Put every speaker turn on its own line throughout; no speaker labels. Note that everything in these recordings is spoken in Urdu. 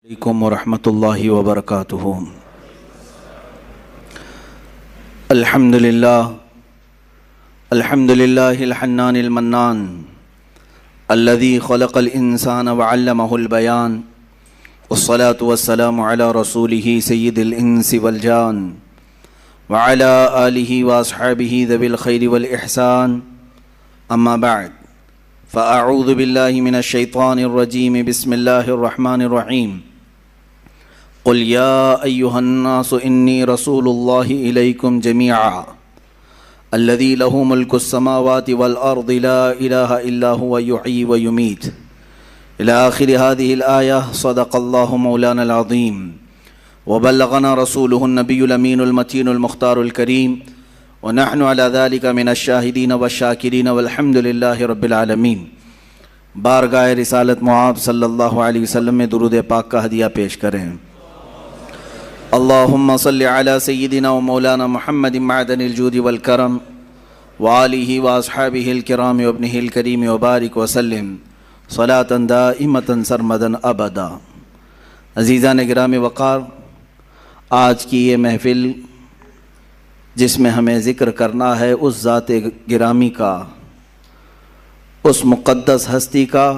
علیکم ورحمۃ اللہ وبرکاتہ۔ الحمد للہ الحنان المنان الذي خلق الانسان وعلمه البيان والصلاة والسلام على رسوله سید الانس والجان وعلى آلہ واصحابہ ذوی الخیر والاحسان، اما بعد فاعوذ باللہ من الشیطان الرجیم، بسم اللہ الرحمن الرحیم۔ قل یا ایہا الناس انی رسول اللہ الیکم جمیعا الذی لہ ملک السماوات والارض لا الہ الا هو یحیی ویمیت الی آخر هذه الآیہ۔ صدق اللہ مولانا العظیم وبلغنا رسولہ النبی الامین المتین المختار الکریم ونحن على ذلك من الشاہدین والشاکرین والحمد للہ رب العالمین۔ بارگاہ رسالت معاب صلی اللہ علیہ وسلم میں درود پاک کا ہدیہ پیش کریں۔ اللہم صلی علی سیدنا و مولانا محمد معدن الجود والکرم وآلہ واصحابہ الکرام وابنہ الکریم وبارک وسلم صلاة دائمة سرمدا ابدا۔ عزیزان گرامی وقار، آج کی یہ محفل جس میں ہمیں ذکر کرنا ہے اس ذات گرامی کا، اس مقدس ہستی کا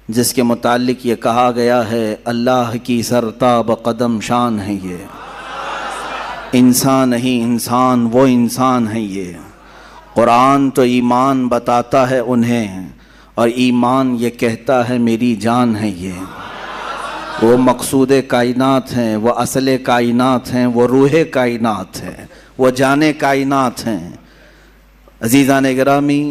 جس کے متعلق یہ کہا گیا ہے اللہ کی سرتاب قدم شان ہے، یہ انسان نہیں انسان وہ انسان ہے۔ یہ قرآن تو ایمان بتاتا ہے انہیں، اور ایمان یہ کہتا ہے میری جان ہے۔ یہ وہ مقصود کائنات ہیں، وہ اصل کائنات ہیں، وہ روح کائنات ہیں، وہ جان کائنات ہیں۔ عزیزان گرامی،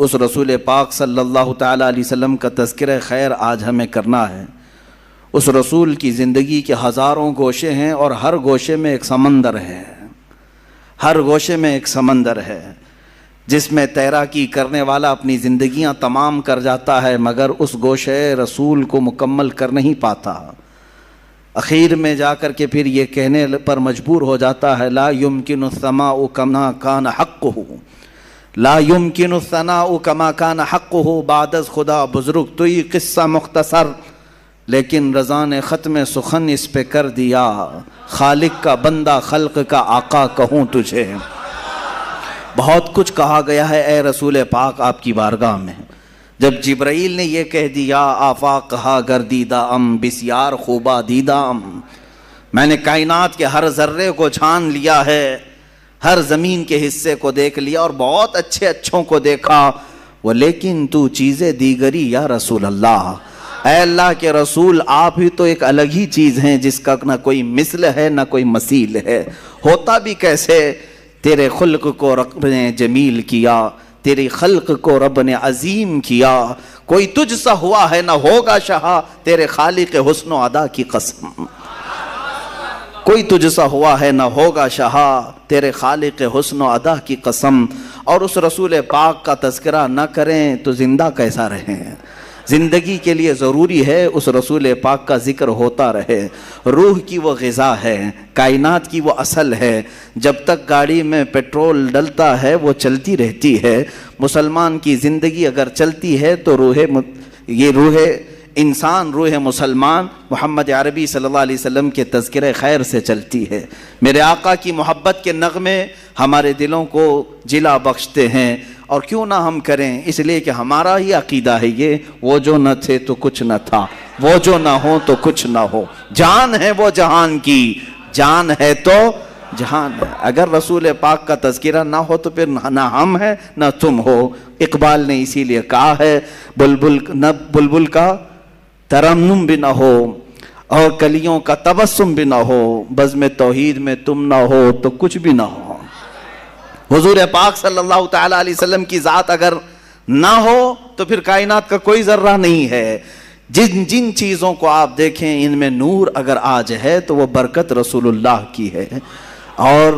اس رسول پاک صلی اللہ تعالیٰ علیہ وسلم کا تذکرہ خیر آج ہمیں کرنا ہے۔ اس رسول کی زندگی کے ہزاروں گوشے ہیں، اور ہر گوشے میں ایک سمندر ہے، ہر گوشے میں ایک سمندر ہے جس میں تیراکی کرنے والا اپنی زندگیاں تمام کر جاتا ہے، مگر اس گوشے رسول کو مکمل کر نہیں پاتا۔ اخیر میں جا کر کے پھر یہ کہنے پر مجبور ہو جاتا ہے لا يمكن الثناء كما كان حقه، لا يمكن الثناء كما كان حقه بعد از خدا بزرگ تو یہ قصہ مختصر، لیکن رضا نے ختم سخن اس پہ کر دیا، خالق کا بندہ خلق کا آقا کہوں تجھے۔ بہت کچھ کہا گیا ہے اے رسول پاک آپ کی بارگاہ میں۔ جب جبرائیل نے یہ کہہ دیا آفاق ہا گردیدہ ام بسیار خوبہ دیدہ ام، میں نے کائنات کے ہر ذرے کو چھان لیا ہے، ہر زمین کے حصے کو دیکھ لیا اور بہت اچھے اچھوں کو دیکھا، وہ لیکن تو چیزیں دیگری یا رسول اللہ، اے اللہ کے رسول آپ ہی تو ایک الگ ہی چیز ہیں جس کا نہ کوئی مثل ہے نہ کوئی مثیل ہے۔ ہوتا بھی کیسے؟ تیرے خلق کو رب نے جمیل کیا، تیری خلق کو رب نے عظیم کیا، کوئی تجھ سا ہوا ہے نہ ہوگا شہا، تیرے خالق حسن و ادا کی قسم۔ کوئی تجھ سا ہوا ہے نہ ہوگا شہا، تیرے خالق حسن و ادا کی قسم۔ اور اس رسول پاک کا تذکرہ نہ کریں تو زندہ کیسا رہیں؟ زندگی کے لیے ضروری ہے اس رسول پاک کا ذکر ہوتا رہے۔ روح کی وہ غذا ہے، کائنات کی وہ اصل ہے، جب تک گاڑی میں پیٹرول ڈلتا ہے وہ چلتی رہتی ہے۔ مسلمان کی زندگی اگر چلتی ہے تو یہ روح انسان، روح مسلمان محمد عربی صلی اللہ علیہ وسلم کے تذکرہ خیر سے چلتی ہے۔ میرے آقا کی محبت کے نغمے ہمارے دلوں کو جلا بخشتے ہیں، اور کیوں نہ ہم کریں، اس لیے کہ ہمارا ہی عقیدہ ہے یہ، وہ جو نہ تھے تو کچھ نہ تھا، وہ جو نہ ہو تو کچھ نہ ہو، جان ہے وہ جہان کی، جان ہے تو جہان ہے۔ اگر رسول پاک کا تذکرہ نہ ہو تو پھر نہ ہم ہیں نہ تم ہو۔ اقبال نے اسی لیے کہا ہے بلبل کا ترنم بھی نہ ہو اور کلیوں کا تبسم بھی نہ ہو، بزم توحید میں تم نہ ہو تو کچھ بھی نہ ہو۔ حضور پاک صلی اللہ تعالیٰ علیہ وسلم کی ذات اگر نہ ہو تو پھر کائنات کا کوئی ذرہ نہیں ہے۔ جن چیزوں کو آپ دیکھیں ان میں نور اگر آج ہے تو وہ برکت رسول اللہ کی ہے۔ اور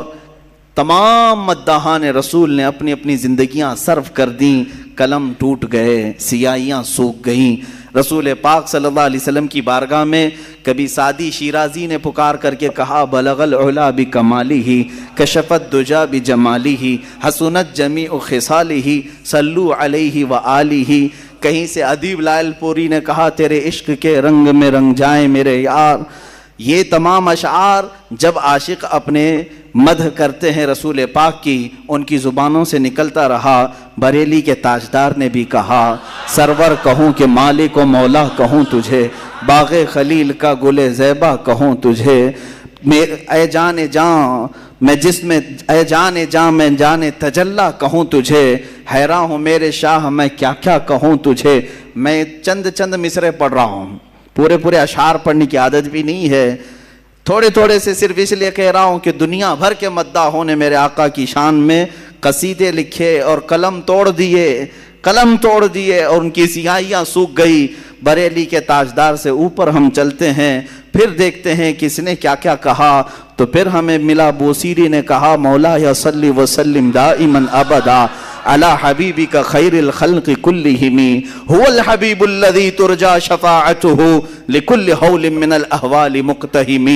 تمام مداحان رسول نے اپنی اپنی زندگیاں صرف کر دیں، قلم ٹوٹ گئے، سیاہیاں سوکھ گئیں۔ رسول پاک صلی اللہ علیہ وسلم کی بارگاہ میں کبھی سعدی شیرازی نے پکار کر کے کہا بلغ العلا بکمالہ کشف الدجا بجمالہ حسنت جمیع خصالہ صلو علیہ وآلہ کہیں سے ادیب لائل پوری نے کہا تیرے عشق کے رنگ میں رنگ جائیں میرے یار. یہ تمام اشعار جب عاشق اپنے مدح کرتے ہیں رسول پاک کی ان کی زبانوں سے نکلتا رہا. بریلی کے تاجدار نے بھی کہا سرور کہوں کہ مالک و مولا کہوں تجھے, باغ خلیل کا گل زیبا کہوں تجھے, اے جان جان میں جس میں اے جان جان میں جان تجلا کہوں تجھے, حیران ہوں میرے شاہ میں کیا کیا کہوں تجھے. میں چند مصرے پڑھ رہا ہوں, پورے اشعار پڑھنے کی عادت بھی نہیں ہے, تھوڑے سے صرف اس لیے کہہ رہا ہوں کہ دنیا بھر کے مداحوں نے میرے آقا کی شان میں قصیدے لکھے اور قلم توڑ دیے اور ان کی سیاہیاں سوکھ گئی. بریلی کے تاجدار سے اوپر ہم چلتے ہیں, پھر دیکھتے ہیں کس نے کیا کیا کہا. تو پھر ہمیں ملا بوسیری نے کہا مولا یا صلی وسلم دائما ابدا علی حبیبک خیر الخلق کلہم هو الحبیب الذی ترجا شفاعته لکل حول من الاحوال مقتہم.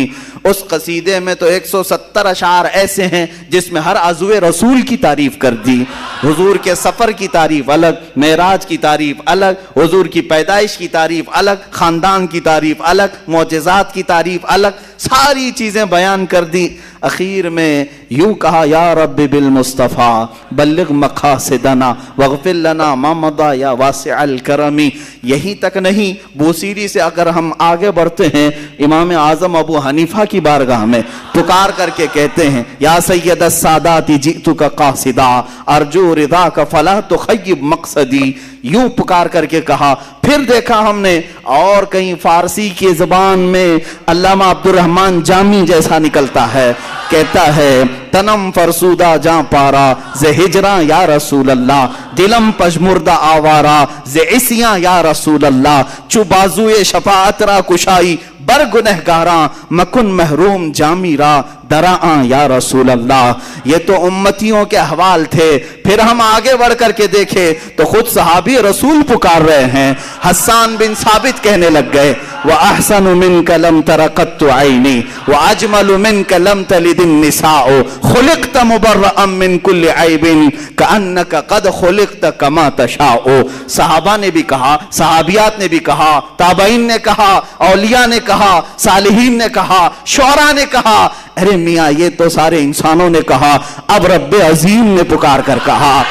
اس قصیدے میں تو 170 اشعار ایسے ہیں جس میں ہر عضو رسول کی تعریف کر دی. حضور کے سفر کی تعریف الگ, معراج کی تعریف الگ, حضور کی پیدائش کی تعریف الگ, خاندان کی تعریف الگ, معجزات کی تعریف الگ, ساری چیزیں بیان کر دی. اخیر میں یوں کہا یا رب بالمصطفیٰ بلغ مقاصدنا واغفر لنا ما مضى یا واسع الکرم. یہی تک نہیں, بوسیری سے اگر ہم آگے بڑھتے ہیں امام اعظم ابو حنیفہ کی بارگاہ میں پکار کر کے کہتے ہیں یا سید السادات جئتک قاصدا ارجو رضاک فلا تخیب مقصدی. یوں پکار کر کے کہا. پھر دیکھا ہم نے اور کہیں فارسی کی زبان میں علامہ عبد الرحمن جامی جیسا نکلتا ہے, کہتا ہے تنم فرسودہ جاں پارا زِ ہجراں یا رسول اللہ, دلم پشمردہ آوارا زِ عصیاں یا رسول اللہ, چو بازوئے شفاعت را کشائی بر گنہگاراں مکن محروم جامی را دراں یا رسول اللہ. یہ تو امتیوں کے احوال تھے. پھر ہم آگے بڑھ کر کے دیکھے تو خود صحابی رسول پکار رہے ہیں. حسان بن ثابت کہنے لگ گئے وَأَحْسَنُ مِنْكَ لَمْ تَرَ قَطُّ عَيْنِي وَأَجْمَلُ مِنْكَ لَمْ تَلِدِ النِّسَاءُ خُلِقْتَ مُبَرَّأً مِنْ كُلِّ عَيْبٍ كَأَنَّكَ قَدْ خُلِقْتَ كَمَا تَشَاءُ. صحابہ نے بھی کہا, صحابیات نے بھی کہا, تابعین نے کہا, اولیاء نے کہا, صالحین نے کہا, شعراء نے کہا. ارے میاں یہ تو سارے انسانوں نے کہا. اب رب عظیم نے پکار کر کہا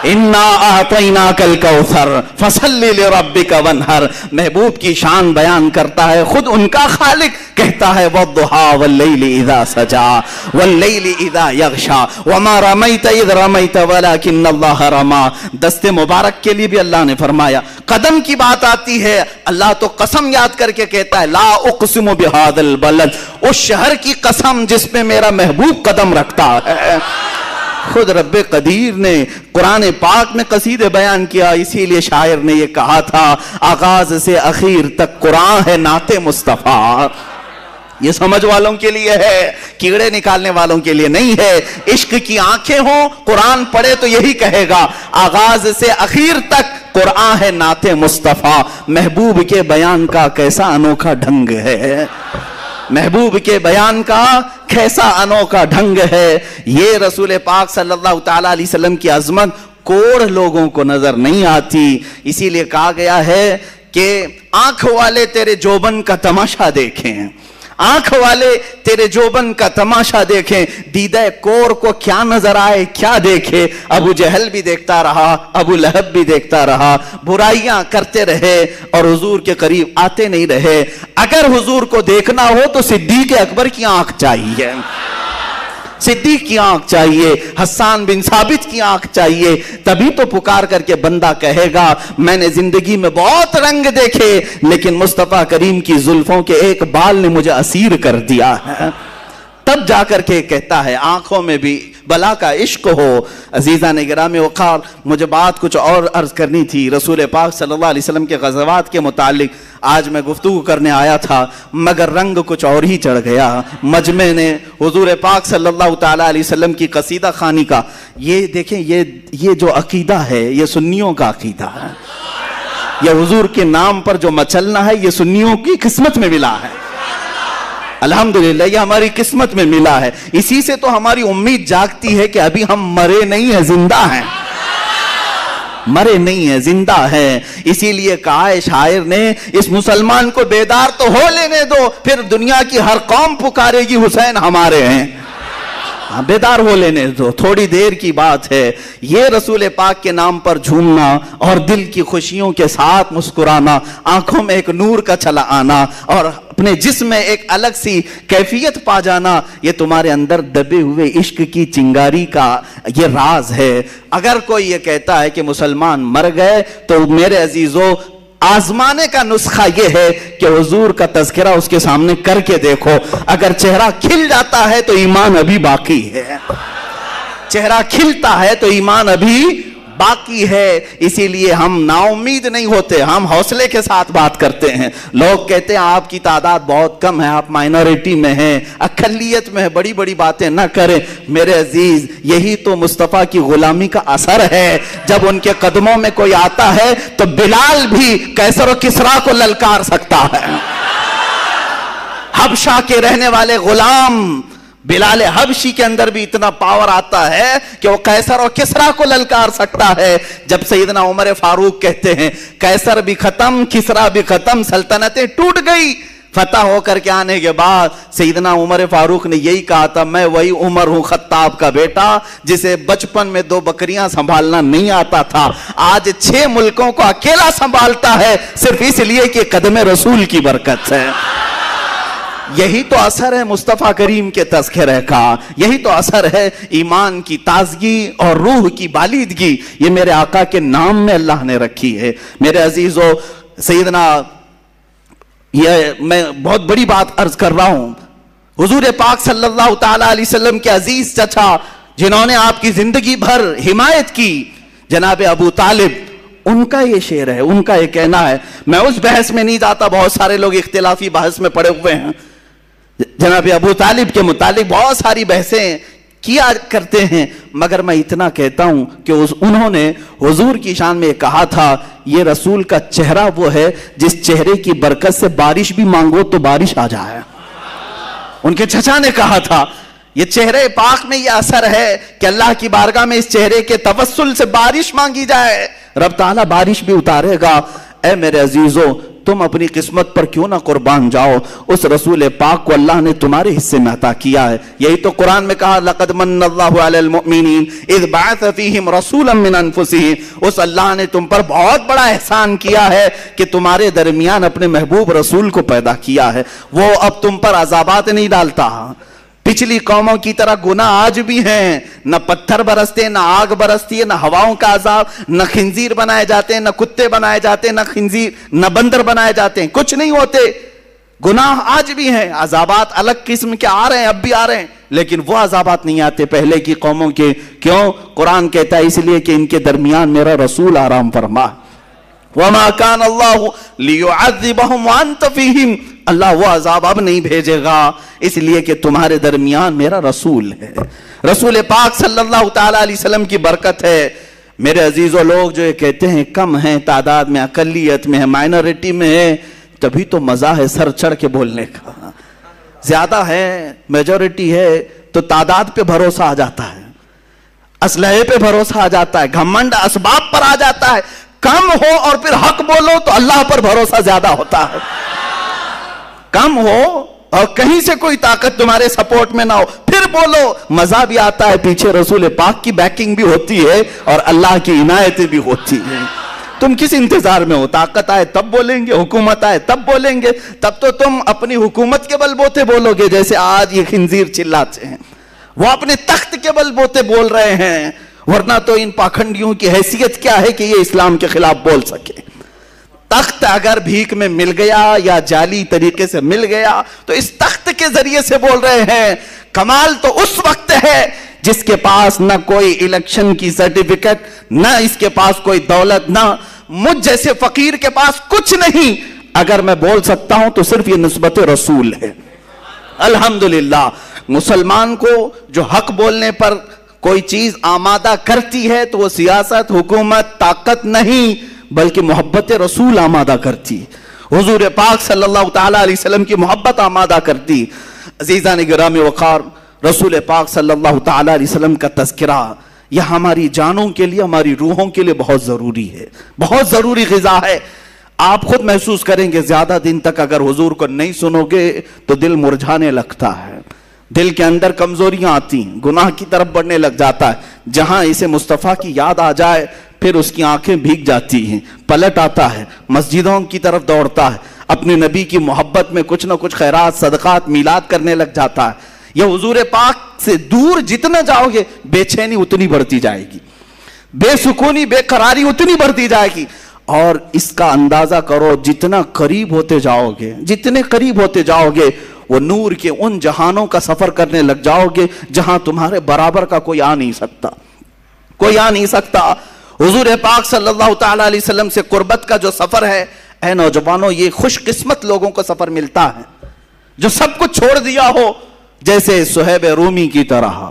اِنَّا أَعْطَيْنَاكَ الْكَوْثَرَ فَصَلِّ لِرَبِّكَ وَانْحَرْ. محبوب کی شان بیان کرتا ہے خود ان کا خالق, کہتا ہے وَالضُّحَىٰ وَاللَّيْلِ إِذَا سَجَىٰ وَاللَّيْلِ إِذَا يَغْشَىٰ وَمَا رَمَيْتَ إِذْ رَمَيْتَ وَلَكِنَّ اللَّهَ رَمَىٰ. دست مبارک کے لیے بھی اللہ نے فرمایا. قدم کی بات آتی ہے, اللہ تو قسم یاد کر کے کہتا ہے لا اقسم بهذا البلد, اس شہر کی قسم جس میں میرا محبوب قدم رکھتا ہے. خود رب قدیر نے قرآن پاک میں قصیدے بیان کیا. اسی لیے شاعر نے یہ کہا تھا آغاز سے اخیر تک قرآن ہے نعت مصطفیٰ. یہ سمجھ والوں کے لیے ہے, کیڑے نکالنے والوں کے لیے نہیں ہے. عشق کی آنکھیں ہوں, قرآن پڑھے تو یہی کہے گا آغاز سے اخیر تک قرآن ہے نعت مصطفیٰ. محبوب کے بیان کا کیسا انوکھا ڈھنگ ہے, محبوب کے بیان کا کیسا انوکھا ڈھنگ ہے. یہ رسول پاک صلی اللہ تعالیٰ علیہ وسلم کی عظمت کوڑ لوگوں کو نظر نہیں آتی. اسی لیے کہا گیا ہے کہ آنکھ والے تیرے جوبن کا تماشا دیکھیں, آنکھ والے تیرے جوبن کا تماشا دیکھیں, دیدہ کور کو کیا نظر آئے کیا دیکھے. ابو جہل بھی دیکھتا رہا, ابو لہب بھی دیکھتا رہا, برائیاں کرتے رہے اور حضور کے قریب آتے نہیں رہے. اگر حضور کو دیکھنا ہو تو صدیق اکبر کی آنکھ چاہیے, صدیق کی آنکھ چاہیے, حسان بن ثابت کی آنکھ چاہیے. تبھی تو پکار کر کے بندہ کہے گا میں نے زندگی میں بہت رنگ دیکھے لیکن مصطفیٰ کریم کی زلفوں کے ایک بال نے مجھے اسیر کر دیا ہے. تب جا کر کے کہتا ہے آنکھوں میں بھی بلا کا عشق ہو. عزیزان گرامی وقار, مجھے بات کچھ اور عرض کرنی تھی رسول پاک صلی اللہ علیہ وسلم کے غزوات کے متعلق. آج میں گفتگو کرنے آیا تھا مگر رنگ کچھ اور ہی چڑھ گیا. مجمع نے حضور پاک صلی اللہ تعالیٰ علیہ وسلم کی قصیدہ خوانی کا, یہ دیکھیں یہ جو عقیدہ ہے یہ سنیوں کا عقیدہ ہے. یہ حضور کے نام پر جو مچلنا ہے یہ سنیوں کی قسمت میں ملا ہے. الحمدللہ یہ ہماری قسمت میں ملا ہے. اسی سے تو ہماری امید جاگتی ہے کہ ابھی ہم مرے نہیں ہیں, زندہ ہیں. مرے نہیں ہیں، زندہ ہیں۔ اسی لیے کہا ہے شاعر نے، اس مسلمان کو بیدار تو ہو لینے دو، پھر دنیا کی ہر قوم پکارے گی حسین ہمارے ہیں۔ بیدار ہو لینے دو، تھوڑی دیر کی بات ہے۔ یہ رسول پاک کے نام پر جھومنا اور دل کی خوشیوں کے ساتھ مسکرانا، آنکھوں میں ایک نور کا چلا آنا اور اپنے جسم میں ایک الگ سی کیفیت پا جانا، یہ تمہارے اندر دبے ہوئے عشق کی چنگاری کا یہ راز ہے۔ اگر کوئی یہ کہتا ہے کہ مسلمان مر گئے تو میرے عزیزو، آزمانے کا نسخہ یہ ہے کہ حضور کا تذکرہ اس کے سامنے کر کے دیکھو، اگر چہرہ کھل جاتا ہے تو ایمان ابھی باقی ہے، چہرہ کھلتا ہے تو ایمان ابھی باقی ہے۔ اسی لیے ہم نا امید نہیں ہوتے، ہم حوصلے کے ساتھ بات کرتے ہیں۔ لوگ کہتے ہیں آپ کی تعداد بہت کم ہے، آپ مائنورٹی میں ہیں، اقلیت میں ہے، بڑی بڑی باتیں نہ کریں۔ میرے عزیز، یہی تو مصطفیٰ کی غلامی کا اثر ہے۔ جب ان کے قدموں میں کوئی آتا ہے تو بلال بھی قیصر و کسریٰ کو للکار سکتا ہے۔ حبشہ کے رہنے والے غلام بلال حبشی کے اندر بھی اتنا پاور آتا ہے کہ وہ قیصر اور کسریٰ کو للکار سکتا ہے۔ جب سیدنا عمر فاروق کہتے ہیں قیصر بھی ختم، کسریٰ بھی ختم، سلطنتیں ٹوٹ گئی، فتح ہو کر کے آنے کے بعد سیدنا عمر فاروق نے یہی کہا تھا، میں وہی عمر ہوں خطاب کا بیٹا جسے بچپن میں 2 بکریاں سنبھالنا نہیں آتا تھا، آج 6 ملکوں کو اکیلا سنبھالتا ہے، صرف اس لیے کہ قدم رسول کی برکت ہے۔ یہی تو اثر ہے مصطفیٰ کریم کے تذکرے کا، یہی تو اثر ہے ایمان کی تازگی اور روح کی بالیدگی، یہ میرے آقا کے نام میں اللہ نے رکھی ہے۔ میرے عزیزو، سیدنا، یہ میں بہت بڑی بات عرض کر رہا ہوں، حضور پاک صلی اللہ تعالیٰ علیہ وسلم کے عزیز چچا جنہوں نے آپ کی زندگی بھر حمایت کی، جناب ابو طالب، ان کا یہ شعر ہے، ان کا یہ کہنا ہے۔ میں اس بحث میں نہیں جاتا، بہت سارے لوگ اختلافی بحث میں پڑے ہوئے ہیں، جناب ابو طالب کے متعلق بہت ساری بحثیں کیا کرتے ہیں، مگر میں اتنا کہتا ہوں کہ انہوں نے حضور کی شان میں کہا تھا، یہ رسول کا چہرہ وہ ہے جس چہرے کی برکت سے بارش بھی مانگو تو بارش آ جائے۔ ان کے چچا نے کہا تھا یہ چہرے پاک میں یہ اثر ہے کہ اللہ کی بارگاہ میں اس چہرے کے توسل سے بارش مانگی جائے، رب تعالیٰ بارش بھی اتارے گا۔ اے میرے عزیزو، تم اپنی قسمت پر کیوں نہ قربان جاؤ، اس رسول پاک کو اللہ نے تمہارے حصے میں عطا کیا ہے۔ یہی تو قرآن میں کہا لَقَدْ مَنَّ اللَّهُ عَلَى الْمُؤْمِنِينَ إِذْ بَعَثَ فِيهِمْ رَسُولًا مِّنْ أَنفُسِهِمْ، اس اللہ نے تم پر بہت بڑا احسان کیا ہے کہ تمہارے درمیان اپنے محبوب رسول کو پیدا کیا ہے۔ وہ اب تم پر عذابات نہیں ڈالتا، پچھلی قوموں کی طرح گناہ آج بھی ہیں، نہ پتھر برستے، نہ آگ برستی ہے، نہ ہواؤں کا عذاب، نہ خنزیر بنائے جاتے ہیں، نہ کتے بنائے جاتے ہیں، نہ خنزیر نہ بندر بنائے جاتے ہیں، کچھ نہیں ہوتے، گناہ آج بھی ہیں، عذابات الگ قسم کے آ رہے ہیں، اب بھی آ رہے ہیں، لیکن وہ عذابات نہیں آتے پہلے کی قوموں کے۔ کیوں؟ قرآن کہتا ہے اس لیے کہ ان کے درمیان میرا رسول آرام فرما۔ وَمَا كَانَ اللَّهُ لِيُعَذِّبَهُمْ وَأَنْتَ فِيهِمْ، اللہ وہ عذاب اب نہیں بھیجے گا اس لیے کہ تمہارے درمیان میرا رسول ہے۔ رسول پاک صلی اللہ تعالیٰ علیہ وسلم کی برکت ہے۔ میرے عزیزو، لوگ جو یہ کہتے ہیں کم ہیں تعداد میں، اقلیت میں ہے، مائنورٹی میں ہے، تبھی تو مزہ ہے سر چڑھ کے بولنے کا۔ زیادہ ہے، میجورٹی ہے تو تعداد پہ بھروسہ آ جاتا ہے، اسلحے پہ بھروسہ آ جاتا ہے، گھمنڈ اسباب پر آ جاتا ہے۔ کم ہو اور پھر حق بولو تو اللہ پر بھروسہ زیادہ ہوتا ہے۔ کم ہو اور کہیں سے کوئی طاقت تمہارے سپورٹ میں نہ ہو، پھر بولو، مزہ بھی آتا ہے، پیچھے رسول پاک کی بیکنگ بھی ہوتی ہے اور اللہ کی عنایتیں بھی ہوتی ہیں۔ تم کس انتظار میں ہو؟ طاقت آئے تب بولیں گے، حکومت آئے تب بولیں گے، تب تو تم اپنی حکومت کے بل بوتے بولو گے، جیسے آج یہ خنزیر چلاتے ہیں، وہ اپنے تخت کے بل بوتے بول رہے ہیں، ورنہ تو ان پاکھنڈیوں کی حیثیت کیا ہے کہ یہ اسلام کے خلاف بول سکے؟ تخت اگر بھیک میں مل گیا یا جعلی طریقے سے مل گیا تو اس تخت کے ذریعے سے بول رہے ہیں۔ کمال تو اس وقت ہے جس کے پاس نہ کوئی الیکشن کی سرٹیفکیٹ، نہ اس کے پاس کوئی دولت، نہ مجھ جیسے فقیر کے پاس کچھ نہیں، اگر میں بول سکتا ہوں تو صرف یہ نسبت رسول ہے۔ الحمدللہ، مسلمان کو جو حق بولنے پر کوئی چیز آمادہ کرتی ہے تو وہ سیاست، حکومت، طاقت نہیں بلکہ محبت رسول آمادہ کرتی، حضور پاک صلی اللہ تعالیٰ علیہ وسلم کی محبت آمادہ کرتی۔ عزیزان گرامی وقار، رسول پاک صلی اللہ تعالیٰ علیہ وسلم کا تذکرہ یہ ہماری جانوں کے لیے، ہماری روحوں کے لیے بہت ضروری ہے، بہت ضروری غذا ہے۔ آپ خود محسوس کریں گے زیادہ دن تک اگر حضور کو نہیں سنو گے تو دل مرجھانے لگتا ہے، دل کے اندر کمزوریاں آتی ہیں، گناہ کی طرف بڑھنے لگ جاتا ہے۔ جہاں اسے مصطفیٰ کی یاد آ جائے پھر اس کی آنکھیں بھیگ جاتی ہیں، پلٹ آتا ہے، مسجدوں کی طرف دوڑتا ہے، اپنے نبی کی محبت میں کچھ نہ کچھ خیرات، صدقات، میلاد کرنے لگ جاتا ہے۔ یہ حضور پاک سے دور جتنا جاؤ گے بے چینی اتنی بڑھتی جائے گی، بے سکونی، بے قراری اتنی بڑھتی جائے گی۔ اور اس کا اندازہ کرو جتنا قریب ہوتے جاؤ گے، جتنے قریب ہوتے جاؤ گے وہ نور کے ان جہانوں کا سفر کرنے لگ جاؤ گے جہاں تمہارے برابر کا کوئی آ نہیں سکتا، کوئی آ نہیں سکتا۔ حضور پاک صلی اللہ تعالی علیہ وسلم سے قربت کا جو سفر ہے، اے نوجوانوں، یہ خوش قسمت لوگوں کو سفر ملتا ہے جو سب کچھ چھوڑ دیا ہو، جیسے صہیب رومی کی طرح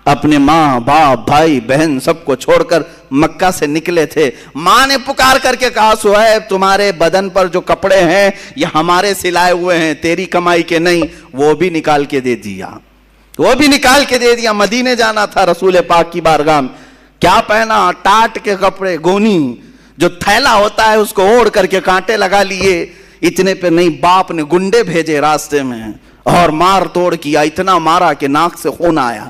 اپنے ماں باپ بھائی بہن سب کو چھوڑ کر مکہ سے نکلے تھے۔ ماں نے پکار کر کے کہا صہیب تمہارے بدن پر جو کپڑے ہیں یہ ہمارے سلائے ہوئے ہیں، تیری کمائی کے نہیں۔ وہ بھی نکال کے دے دیا، وہ بھی نکال کے دے دیا۔ مدینے جانا تھا رسول پاک کی بارگاہ میں، کیا پہنا؟ ٹاٹ کے کپڑے، گونی جو تھیلا ہوتا ہے اس کو اوڑھ کر کے کانٹے لگا لیے۔ اتنے پہ نہیں، باپ نے گنڈے بھیجے راستے میں اور مار توڑ کیا، اتنا مارا کہ ناک سے خون آیا۔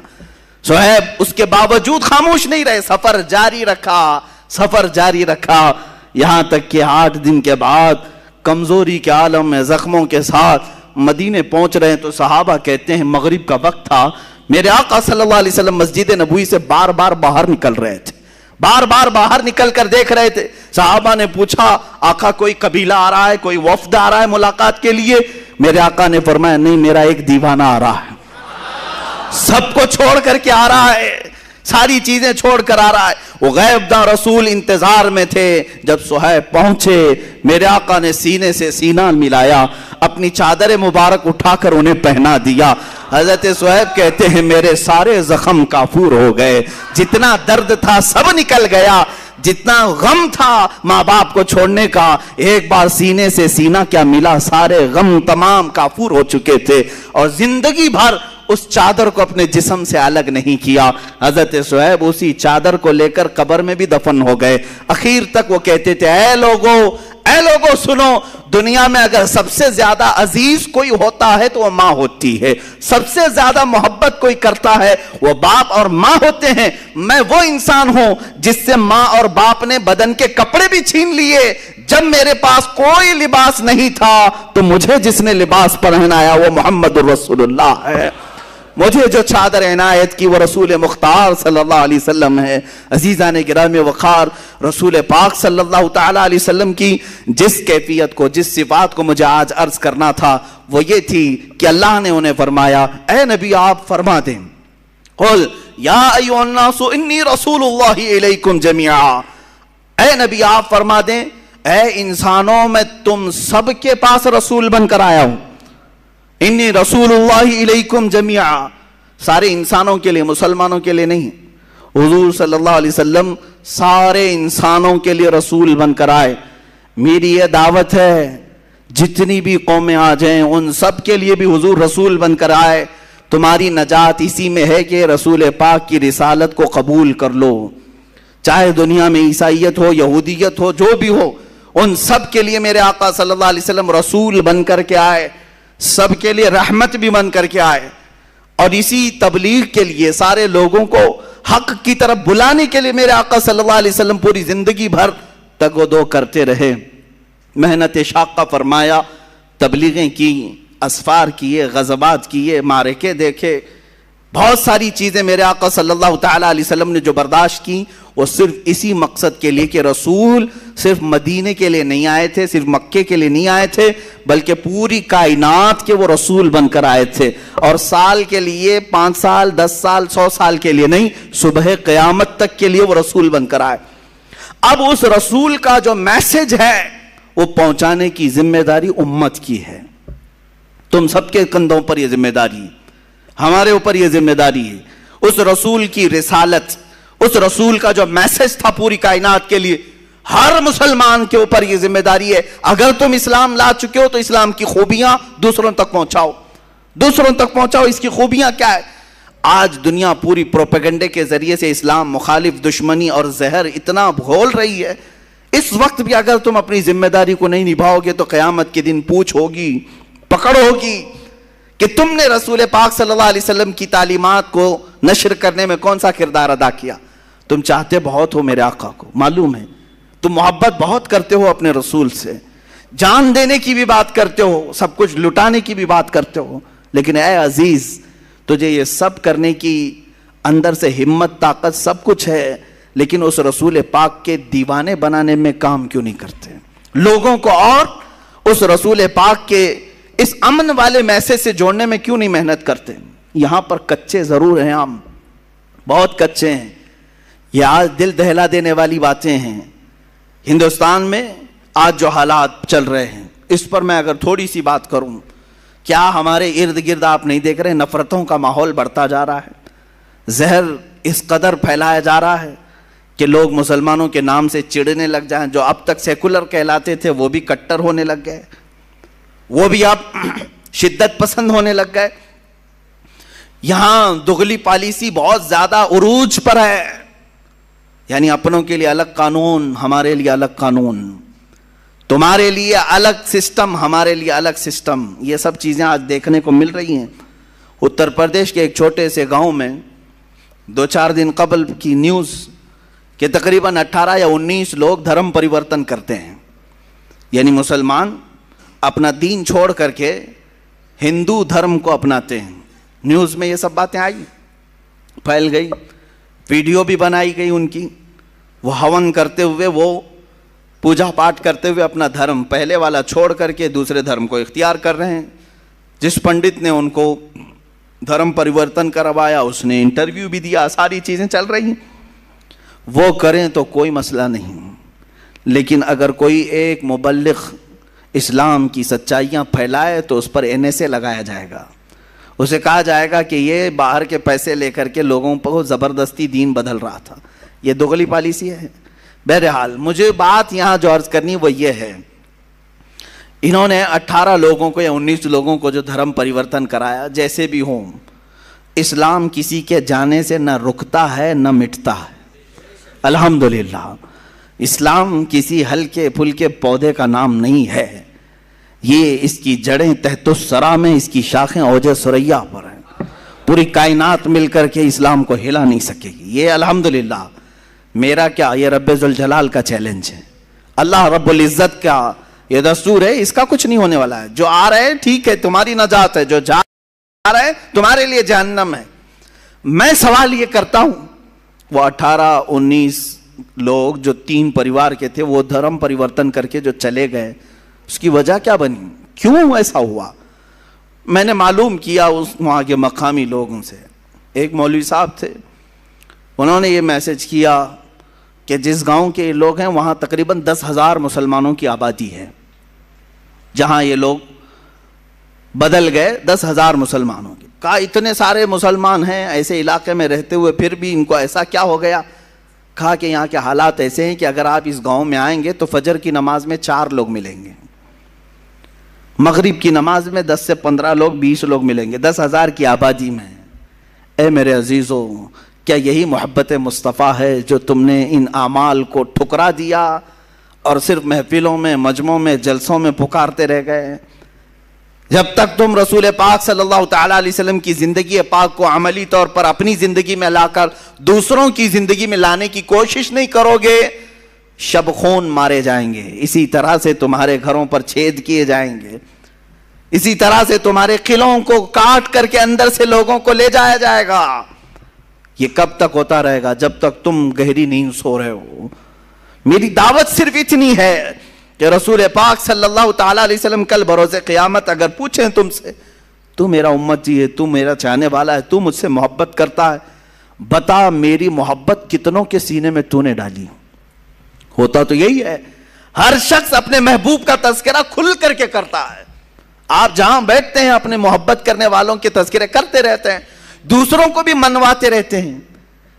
صہیب اس کے باوجود خاموش نہیں رہے، سفر جاری رکھا، سفر جاری رکھا، یہاں تک کہ 8 دن کے بعد کمزوری کے عالم میں زخموں کے ساتھ مدینے پہنچ رہے ہیں تو صحابہ کہتے ہیں مغرب کا وقت تھا، میرے آقا صلی اللہ علیہ وسلم مسجد نبوی سے بار بار باہر نکل رہے تھے، بار بار باہر نکل کر دیکھ رہے تھے۔ صحابہ نے پوچھا آقا کوئی قبیلہ آ رہا ہے، کوئی وفد آ رہا ہے ملاقات کے لیے؟ میرے آقا نے فرمایا نہیں، میرا ایک دیوانہ آ رہا ہے، سب کو چھوڑ کر کے آ رہا ہے، ساری چیزیں چھوڑ کر آ رہا ہے۔ وہ غیب داں رسول انتظار میں تھے، جب صہیب پہنچے میرے آقا نے سینے سے سینہ ملایا، اپنی چادر مبارک اٹھا کر انہیں پہنا دیا۔ حضرت صہیب کہتے ہیں میرے سارے زخم کافور ہو گئے، جتنا درد تھا سب نکل گیا، جتنا غم تھا ماں باپ کو چھوڑنے کا، ایک بار سینے سے سینہ کیا ملا، سارے غم تمام کافور ہو چکے تھے، اور زندگی بھر اس چادر کو اپنے جسم سے الگ نہیں کیا۔ حضرت صہیب اسی چادر کو لے کر قبر میں بھی دفن ہو گئے۔ اخیر تک وہ کہتے تھے اے لوگو سنو، دنیا میں اگر سب سے زیادہ عزیز کوئی ہوتا ہے تو وہ ماں ہوتی ہے، سب سے زیادہ محبت کوئی کرتا ہے وہ باپ اور ماں ہوتے ہیں۔ میں وہ انسان ہوں جس سے ماں اور باپ نے بدن کے کپڑے بھی چھین لیے، جب میرے پاس کوئی لباس نہیں تھا تو مجھے جس نے لباس پہنایا وہ محمد الرسول اللہ ہے، مجھے جو چادر عنایت کی وہ رسول مختار صلی اللہ علیہ وسلم ہے۔ عزیزان گرامی وقار، رسول پاک صلی اللہ تعالی علیہ وسلم کی جس کیفیت کو، جس صفات کو مجھے آج عرض کرنا تھا وہ یہ تھی کہ اللہ نے انہیں فرمایا اے نبی آپ فرما دیں قل یا ایھا الناس انی رسول اللہ الیکم جمیعا، اے نبی آپ فرما دیں اے انسانوں میں تم سب کے پاس رسول بن کر آیا ہوں، انی رسول اللہ الیکم جمیعا، سارے انسانوں کے لیے، مسلمانوں کے لیے نہیں۔ حضور صلی اللہ علیہ وسلم سارے انسانوں کے لیے رسول بن کر آئے۔ میری یہ دعوت ہے جتنی بھی قومیں آ جائیں ان سب کے لیے بھی حضور رسول بن کر آئے۔ تمہاری نجات اسی میں ہے کہ رسول پاک کی رسالت کو قبول کر لو، چاہے دنیا میں عیسائیت ہو، یہودیت ہو، جو بھی ہو، ان سب کے لیے میرے آقا صلی اللہ علیہ وسلم رسول بن کر کے آئے، سب کے لیے رحمت بھی بن کر کے آئے، اور اسی تبلیغ کے لیے سارے لوگوں کو حق کی طرف بلانے کے لیے میرے آقا صلی اللہ علیہ وسلم پوری زندگی بھر تگ و دو کرتے رہے، محنت شاقہ فرمایا، تبلیغیں کی، اسفار کیے، غزوات کیے، معرکے دیکھے، بہت ساری چیزیں میرے آقا صلی اللہ تعالی علیہ وسلم نے جو برداشت کی وہ صرف اسی مقصد کے لیے کہ رسول صرف مدینے کے لیے نہیں آئے تھے، صرف مکے کے لیے نہیں آئے تھے، بلکہ پوری کائنات کے وہ رسول بن کر آئے تھے، اور سال کے لیے 5 سال 10 سال 100 سال کے لیے نہیں، صبح قیامت تک کے لیے وہ رسول بن کر آئے۔ اب اس رسول کا جو میسج ہے وہ پہنچانے کی ذمہ داری امت کی ہے، تم سب کے کندھوں پر یہ ذمہ داری ہے، ہمارے اوپر یہ ذمہ داری ہے۔ اس رسول کی رسالت، اس رسول کا جو میسج تھا پوری کائنات کے لیے، ہر مسلمان کے اوپر یہ ذمہ داری ہے۔ اگر تم اسلام لا چکے ہو تو اسلام کی خوبیاں دوسروں تک پہنچاؤ، دوسروں تک پہنچاؤ۔ اس کی خوبیاں کیا ہے؟ آج دنیا پوری پروپیگنڈے کے ذریعے سے اسلام مخالف دشمنی اور زہر اتنا گھول رہی ہے، اس وقت بھی اگر تم اپنی ذمہ داری کو نہیں نبھاؤ گے تو قیامت کے دن پوچھ ہوگی، پکڑ ہوگی کہ تم نے رسول پاک صلی اللہ علیہ وسلم کی تعلیمات کو نشر کرنے میں کون سا کردار ادا کیا۔ تم چاہتے بہت ہو میرے آقا کو، معلوم ہے تم محبت بہت کرتے ہو اپنے رسول سے، جان دینے کی بھی بات کرتے ہو، سب کچھ لٹانے کی بھی بات کرتے ہو، لیکن اے عزیز تجھے یہ سب کرنے کی اندر سے ہمت، طاقت سب کچھ ہے، لیکن اس رسول پاک کے دیوانے بنانے میں کام کیوں نہیں کرتے؟ لوگوں کو اور اس رسول پاک کے اس امن والے میسج سے جوڑنے میں کیوں نہیں محنت کرتے؟ یہاں پر کچے ضرور ہیں، ہم بہت کچے ہیں، یہ آج دل دہلا دینے والی باتیں ہیں۔ ہندوستان میں آج جو حالات چل رہے ہیں اس پر میں اگر تھوڑی سی بات کروں، کیا ہمارے ارد گرد آپ نہیں دیکھ رہے نفرتوں کا ماحول بڑھتا جا رہا ہے، زہر اس قدر پھیلایا جا رہا ہے کہ لوگ مسلمانوں کے نام سے چڑنے لگ جائیں، جو اب تک سیکولر کہلاتے تھے وہ بھی کٹر ہونے لگ گئے، وہ بھی اب شدت پسند ہونے لگ گئے۔ یہاں دغلی پالیسی بہت زیادہ عروج پر ہے، یعنی اپنوں کے لیے الگ قانون، ہمارے لیے الگ قانون، تمہارے لیے الگ سسٹم، ہمارے لیے الگ سسٹم، یہ سب چیزیں آج دیکھنے کو مل رہی ہیں۔ اتر پردیش کے ایک چھوٹے سے گاؤں میں 2-4 دن قبل کی نیوز کہ تقریباً 18 یا 19 لوگ دھرم پریورتن کرتے ہیں، یعنی مسلمان اپنا دین چھوڑ کر کے ہندو دھرم کو اپناتے ہیں۔ نیوز میں یہ سب باتیں آئی، پھیل گئی، ویڈیو بھی بنائی گئی ان کی، وہ ہون کرتے ہوئے، وہ پوجا پاٹ کرتے ہوئے اپنا دھرم پہلے والا چھوڑ کر کے دوسرے دھرم کو اختیار کر رہے ہیں۔ جس پنڈت نے ان کو دھرم پریورتن کروایا اس نے انٹرویو بھی دیا، ساری چیزیں چل رہی ہیں، وہ کریں تو کوئی مسئلہ نہیں، لیکن اگر کوئی ایک مبلغ اسلام کی سچائیاں پھیلائے تو اس پر NSA لگایا جائے گا، اسے کہا جائے گا کہ یہ باہر کے پیسے لے کر کے لوگوں کو زبردستی دین بدل رہا تھا۔ یہ دغلی پالیسی ہے۔ بہرحال مجھے بات یہاں جو عرض کرنی وہ یہ ہے، انہوں نے 18 لوگوں کو یا 19 لوگوں کو جو دھرم پریورتن کرایا، جیسے بھی ہوں، اسلام کسی کے جانے سے نہ رکتا ہے نہ مٹتا ہے۔ الحمدللہ اسلام کسی ہلکے پھلکے پودے کا نام نہیں ہے، یہ اس کی جڑیں تحت الثری میں، اس کی شاخیں اوج ثریا پر ہیں، پوری کائنات مل کر کے اسلام کو ہلا نہیں سکے گی۔ یہ الحمدللہ میرا کیا، یہ رب ذوالجلال کا چیلنج ہے، اللہ رب العزت کا یہ دستور ہے، اس کا کچھ نہیں ہونے والا ہے۔ جو آ رہے ہیں ٹھیک ہے، تمہاری نجات ہے، جو جا رہے ہیں تمہارے لیے جہنم ہے۔ میں سوال یہ کرتا ہوں، وہ 18-19 لوگ جو 3 پریوار کے تھے وہ دھرم پریورتن کر کے جو چلے گئے، اس کی وجہ کیا بنی؟ کیوں ایسا ہوا؟ میں نے معلوم کیا اس وہاں کے مقامی لوگوں سے، ایک مولوی صاحب تھے، انہوں نے یہ میسج کیا کہ جس گاؤں کے لوگ ہیں وہاں تقریباً 10,000 مسلمانوں کی آبادی ہے، جہاں یہ لوگ بدل گئے 10,000 مسلمانوں کی۔ کہا اتنے سارے مسلمان ہیں ایسے علاقے میں رہتے ہوئے پھر بھی ان کو ایسا کیا ہو گیا؟ کہا کہ یہاں کے حالات ایسے ہیں کہ اگر آپ اس گاؤں میں آئیں گے تو فجر کی نماز میں 4 لوگ ملیں گے، مغرب کی نماز میں 10 سے 15 لوگ، 20 لوگ ملیں گے، 10,000 کی آبادی میں۔ اے میرے عزیزو، کیا یہی محبت مصطفیٰ ہے جو تم نے ان اعمال کو ٹھکرا دیا اور صرف محفلوں میں، مجمعوں میں، جلسوں میں پکارتے رہ گئے؟ جب تک تم رسول پاک صلی اللہ تعالیٰ علیہ وسلم کی زندگی پاک کو عملی طور پر اپنی زندگی میں لا کر دوسروں کی زندگی میں لانے کی کوشش نہیں کرو گے، شب خون مارے جائیں گے، اسی طرح سے تمہارے گھروں پر چھید کیے جائیں گے، اسی طرح سے تمہارے قلعوں کو کاٹ کر کے اندر سے لوگوں کو لے جایا جائے گا۔ یہ کب تک ہوتا رہے گا؟ جب تک تم گہری نیند سو رہے ہو۔ میری دعوت صرف اتنی ہے کہ رسول پاک صلی اللہ تعالیٰ علیہ وسلم کل بروز قیامت اگر پوچھیں تم سے، تو میرا امتی ہے، تو میرا چاہنے والا ہے، تو مجھ سے محبت کرتا ہے، بتا میری محبت کتنوں کے سینے میں تو نے ڈالی؟ ہوتا تو یہی ہے، ہر شخص اپنے محبوب کا تذکرہ کھل کر کے کرتا ہے۔ آپ جہاں بیٹھتے ہیں اپنے محبت کرنے والوں کے تذکرے کرتے رہتے ہیں، دوسروں کو بھی منواتے رہتے ہیں۔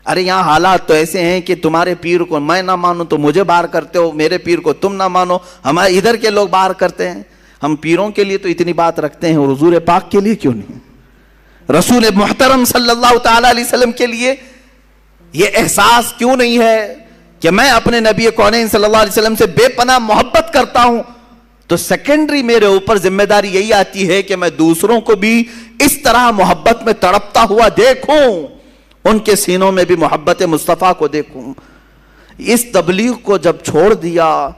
ارے یہاں حالات تو ایسے ہیں کہ تمہارے پیر کو میں نہ مانوں تو مجھے باہر کرتے ہو، میرے پیر کو تم نہ مانو ہمارے ادھر کے لوگ باہر کرتے ہیں۔ ہم پیروں کے لیے تو اتنی بات رکھتے ہیں، اور حضور پاک کے لیے کیوں نہیں؟ رسول محترم صلی اللہ تعالی علیہ وسلم کے لیے یہ احساس کیوں نہیں ہے کہ میں اپنے نبی کونین صلی اللہ علیہ وسلم سے بے پناہ محبت کرتا ہوں؟ تو سیکنڈری میرے اوپر ذمہ داری یہی آتی ہے کہ میں دوسروں کو بھی اس طرح محبت میں تڑپتا ہوا دیکھوں، ان کے سینوں میں بھی محبت مصطفیٰ کو دیکھوں۔ اس تبلیغ کو جب چھوڑ دیا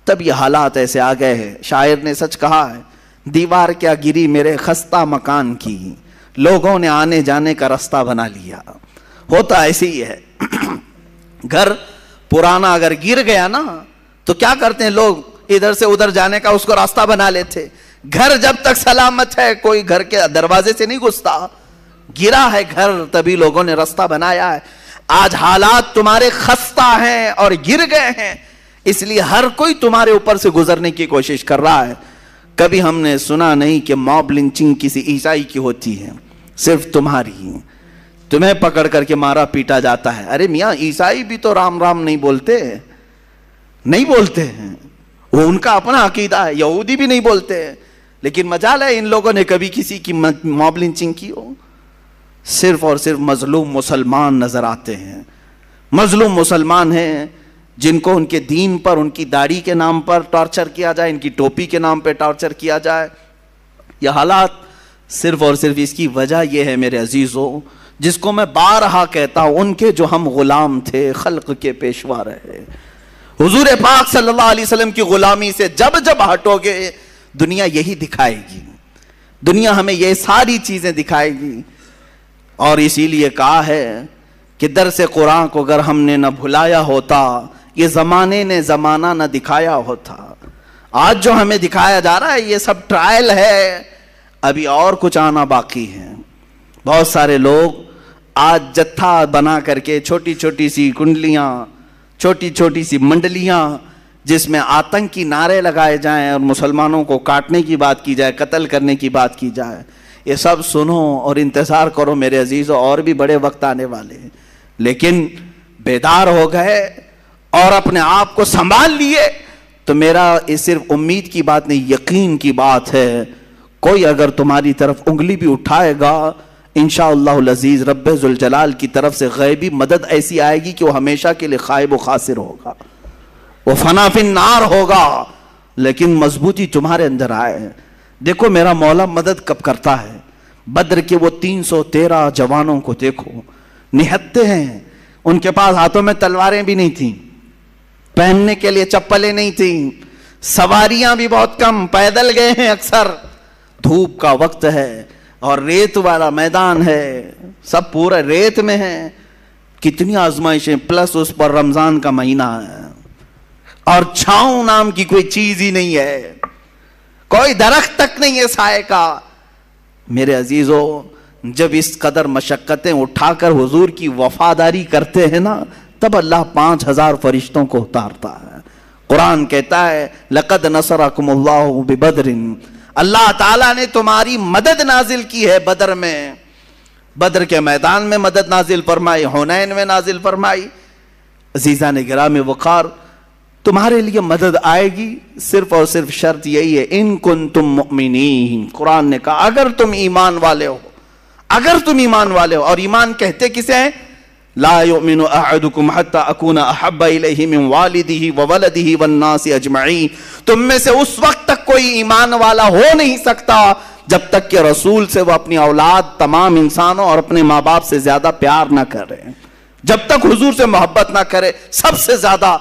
تب یہ حالات ایسے آ گئے ہیں۔ شاعر نے سچ کہا ہے، دیوار کیا گری میرے خستہ مکان کی، لوگوں نے آنے جانے کا راستہ بنا لیا۔ ہوتا ایسے ہی ہے، گھر پرانا اگر گر گیا نا تو کیا کرتے ہیں لوگ؟ ادھر سے ادھر جانے کا اس کو راستہ بنا لیتے۔ گھر جب تک سلامت ہے کوئی گھر کے دروازے سے نہیں گھستا، گرا ہے گھر تبھی لوگوں نے راستہ بنایا ہے۔ آج حالات تمہارے خستہ ہیں اور گر گئے ہیں، اس لیے ہر کوئی تمہارے اوپر سے گزرنے کی کوشش کر رہا ہے۔ کبھی ہم نے سنا نہیں کہ موب لنچنگ کسی عیسائی کی ہوتی ہے، صرف تمہاری، تمہیں پکڑ کر کے مارا پیٹا جاتا ہے۔ ارے میاں عیسائی بھی تو رام رام نہیں بولتے ہیں، وہ ان کا اپنا عقیدہ ہے۔ یہودی بھی نہیں بولتے ہیں، لیکن مجال ہے ان لوگوں نے کبھی کسی کی موب لنچنگ کی ہو؟ صرف اور صرف مظلوم مسلمان نظر آتے ہیں، مظلوم مسلمان ہیں جن کو ان کے دین پر، ان کی داڑھی کے نام پر ٹارچر کیا جائے، ان کی ٹوپی کے نام پہ ٹارچر کیا جائے۔ یہ حالات صرف اور صرف اس کی وجہ یہ ہے میرے عزیزوں، جس کو میں بارہا کہتا ہوں، ان کے جو ہم غلام تھے خلق کے پیشوا رہے۔ حضور پاک صلی اللہ علیہ وسلم کی غلامی سے جب جب ہٹو گے دنیا یہی دکھائے گی، دنیا ہمیں یہ ساری چیزیں دکھائے گی۔ اور اسی لیے کہا ہے کہ درس قرآن کو اگر ہم نے نہ بھلایا ہوتا، یہ زمانے نے زمانہ نہ دکھایا ہوتا۔ آج جو ہمیں دکھایا جا رہا ہے یہ سب ٹرائل ہے، ابھی اور کچھ آنا باقی ہے۔ بہت سارے لوگ آج جتھا بنا کر کے چھوٹی چھوٹی سی کنڈلیاں، چھوٹی چھوٹی سی منڈلیاں جس میں آتنکی نعرے لگائے جائیں اور مسلمانوں کو کاٹنے کی بات کی جائے، قتل کرنے کی بات کی جائے، یہ سب سنو اور انتظار کرو میرے عزیزوں، اور بھی بڑے وقت آنے والے ہیں۔ لیکن بیدار ہو گئے اور اپنے آپ کو سنبھال لیے تو میرا یہ صرف امید کی بات نہیں، یقین کی بات ہے، کوئی اگر تمہاری طرف انگلی بھی اٹھائے گا انشاءاللہ العزیز رب ذوالجلال کی طرف سے غیبی مدد ایسی آئے گی کہ وہ ہمیشہ کے لیے خائب و خاسر ہوگا، وہ فنا فی النار ہوگا، لیکن مضبوطی تمہارے اندر آئے۔ دیکھو میرا مولا مدد کب کرتا ہے، بدر کے وہ 313 جوانوں کو دیکھو، نہتے ہیں، ان کے پاس ہاتھوں میں تلواریں بھی نہیں تھیں، پہننے کے لیے چپلیں نہیں تھیں، سواریاں بھی بہت کم، پیدل گئے ہیں اکثر، دھوپ کا وقت ہے اور ریت والا میدان ہے، سب پورا ریت میں ہے، کتنی آزمائشیں، پلس اس پر رمضان کا مہینہ ہے اور چھاؤں نام کی کوئی چیز ہی نہیں ہے، کوئی درخت تک نہیں ہے سائے کا۔ میرے عزیزو جب اس قدر مشقتیں اٹھا کر حضور کی وفاداری کرتے ہیں نا تب اللہ 5000 فرشتوں کو اتارتا ہے۔ قرآن کہتا ہے لَقَدْ نَصَرَكُمُ اللَّهُ بِبَدْرٍ، اللہ تعالیٰ نے تمہاری مدد نازل کی ہے بدر میں، بدر کے میدان میں مدد نازل فرمائی، حنین میں نازل فرمائی۔ عزیزان گرامی وقار، تمہارے لیے مدد آئے گی، صرف اور صرف شرط یہی ہے ان کنتم مؤمنین۔ قرآن نے کہا اگر تم ایمان والے ہو، اگر تم ایمان والے ہو، اور ایمان کہتے کسے ہیں؟ لا یؤمن احدکم حتی اکون احب الیہ من والدہ وولدہ والناس اجمعین، تم میں سے اس وقت تک کوئی ایمان والا ہو نہیں سکتا جب تک کہ رسول سے وہ اپنی اولاد، تمام انسانوں اور اپنے ماں باپ سے زیادہ پیار نہ کرے، جب تک حضور سے محبت نہ کرے سب سے زیادہ،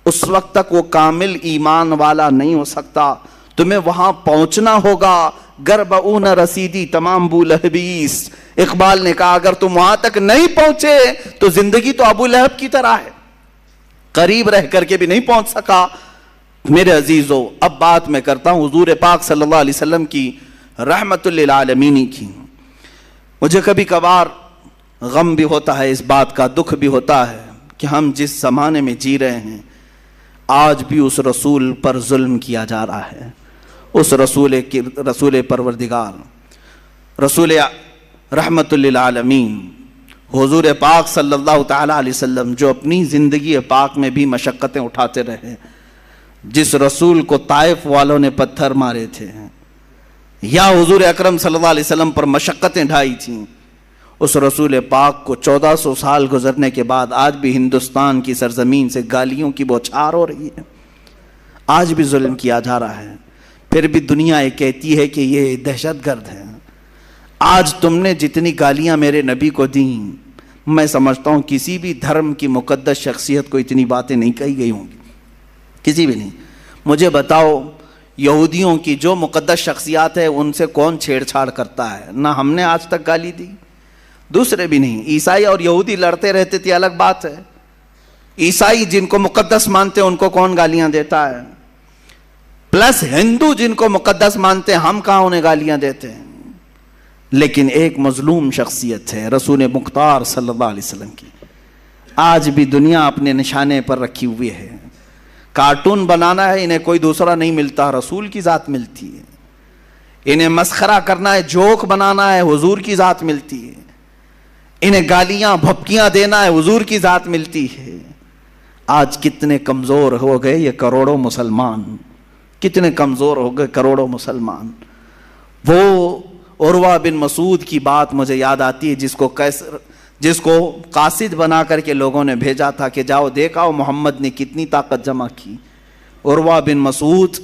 اس وقت تک وہ کامل ایمان والا نہیں ہو سکتا۔ تمہیں وہاں پہنچنا ہوگا، گربعون رسیدی تمام بو لہبیس۔ اقبال نے کہا اگر تم وہاں تک نہیں پہنچے تو زندگی تو ابو لہب کی طرح ہے، قریب رہ کر کے بھی نہیں پہنچ سکا۔ میرے عزیزو اب بات میں کرتا ہوں حضور پاک صلی اللہ علیہ وسلم کی رحمت للعالمین کی۔ مجھے کبھی کبھار غم بھی ہوتا ہے، اس بات کا دکھ بھی ہوتا ہے کہ ہم جس زمانے میں جی رہے ہیں آج بھی اس رسول پر ظلم کیا جا رہا ہے، اس رسول پروردگار، رسول رحمت للعالمین حضور پاک صلی اللہ تعالی علیہ وسلم جو اپنی زندگی پاک میں بھی مشقتیں اٹھاتے رہے، جس رسول کو طائف والوں نے پتھر مارے تھے، یا حضور اکرم صلی اللہ علیہ وسلم پر مشقتیں ڈھائی تھیں، اس رسول پاک کو 1400 سال گزرنے کے بعد آج بھی ہندوستان کی سرزمین سے گالیوں کی بوچھار ہو رہی ہے، آج بھی ظلم کیا جا رہا ہے، پھر بھی دنیا یہ کہتی ہے کہ یہ دہشت گرد ہے۔ آج تم نے جتنی گالیاں میرے نبی کو دیں، میں سمجھتا ہوں کسی بھی دھرم کی مقدس شخصیت کو اتنی باتیں نہیں کہی گئی ہوں گی، کسی بھی نہیں۔ مجھے بتاؤ یہودیوں کی جو مقدس شخصیات ہے ان سے کون چھیڑ چھاڑ کرتا ہے؟ نہ ہم نے آج تک گالی دی، دوسرے بھی نہیں۔ عیسائی اور یہودی لڑتے رہتے تھے، الگ بات ہے، عیسائی جن کو مقدس مانتے ہیں ان کو کون گالیاں دیتا ہے؟ پلس ہندو جن کو مقدس مانتے ہیں، ہم کہاں انہیں گالیاں دیتے ہیں؟ لیکن ایک مظلوم شخصیت ہے رسول مختار صلی اللہ علیہ وسلم کی، آج بھی دنیا اپنے نشانے پر رکھی ہوئی ہے۔ کارٹون بنانا ہے انہیں کوئی دوسرا نہیں ملتا، رسول کی ذات ملتی ہے۔ انہیں مسخرہ کرنا ہے، جوک بنانا ہے، حضور کی ذات ملتی ہے۔ انہیں گالیاں بھپکیاں دینا ہے، حضور کی ذات ملتی ہے۔ آج کتنے کمزور ہو گئے یہ کروڑوں مسلمان، کتنے کمزور ہو گئے کروڑوں مسلمان۔ وہ عروہ بن مسعود کی بات مجھے یاد آتی ہے، جس کو قاصد بنا کر کے لوگوں نے بھیجا تھا کہ جاؤ دیکھاؤ محمد نے کتنی طاقت جمع کی۔ عروہ بن مسعود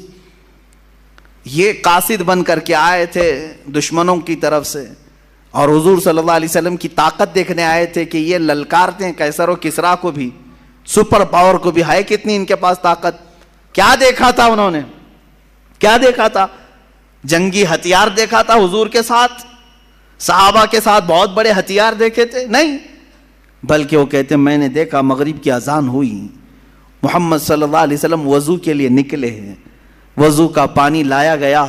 یہ قاصد بن کر کے آئے تھے دشمنوں کی طرف سے، اور حضور صلی اللہ علیہ وسلم کی طاقت دیکھنے آئے تھے کہ یہ للکارتے ہیں قیصر و کسریٰ کو بھی، سپر پاور کو بھی، ہے کتنی ان کے پاس طاقت۔ کیا دیکھا تھا انہوں نے؟ کیا دیکھا تھا؟ جنگی ہتھیار دیکھا تھا حضور کے ساتھ؟ صحابہ کے ساتھ بہت بڑے ہتھیار دیکھے تھے؟ نہیں، بلکہ وہ کہتے ہیں میں نے دیکھا مغرب کی اذان ہوئی، محمد صلی اللہ علیہ وسلم وضو کے لیے نکلے ہیں، وضو کا پانی لایا گیا،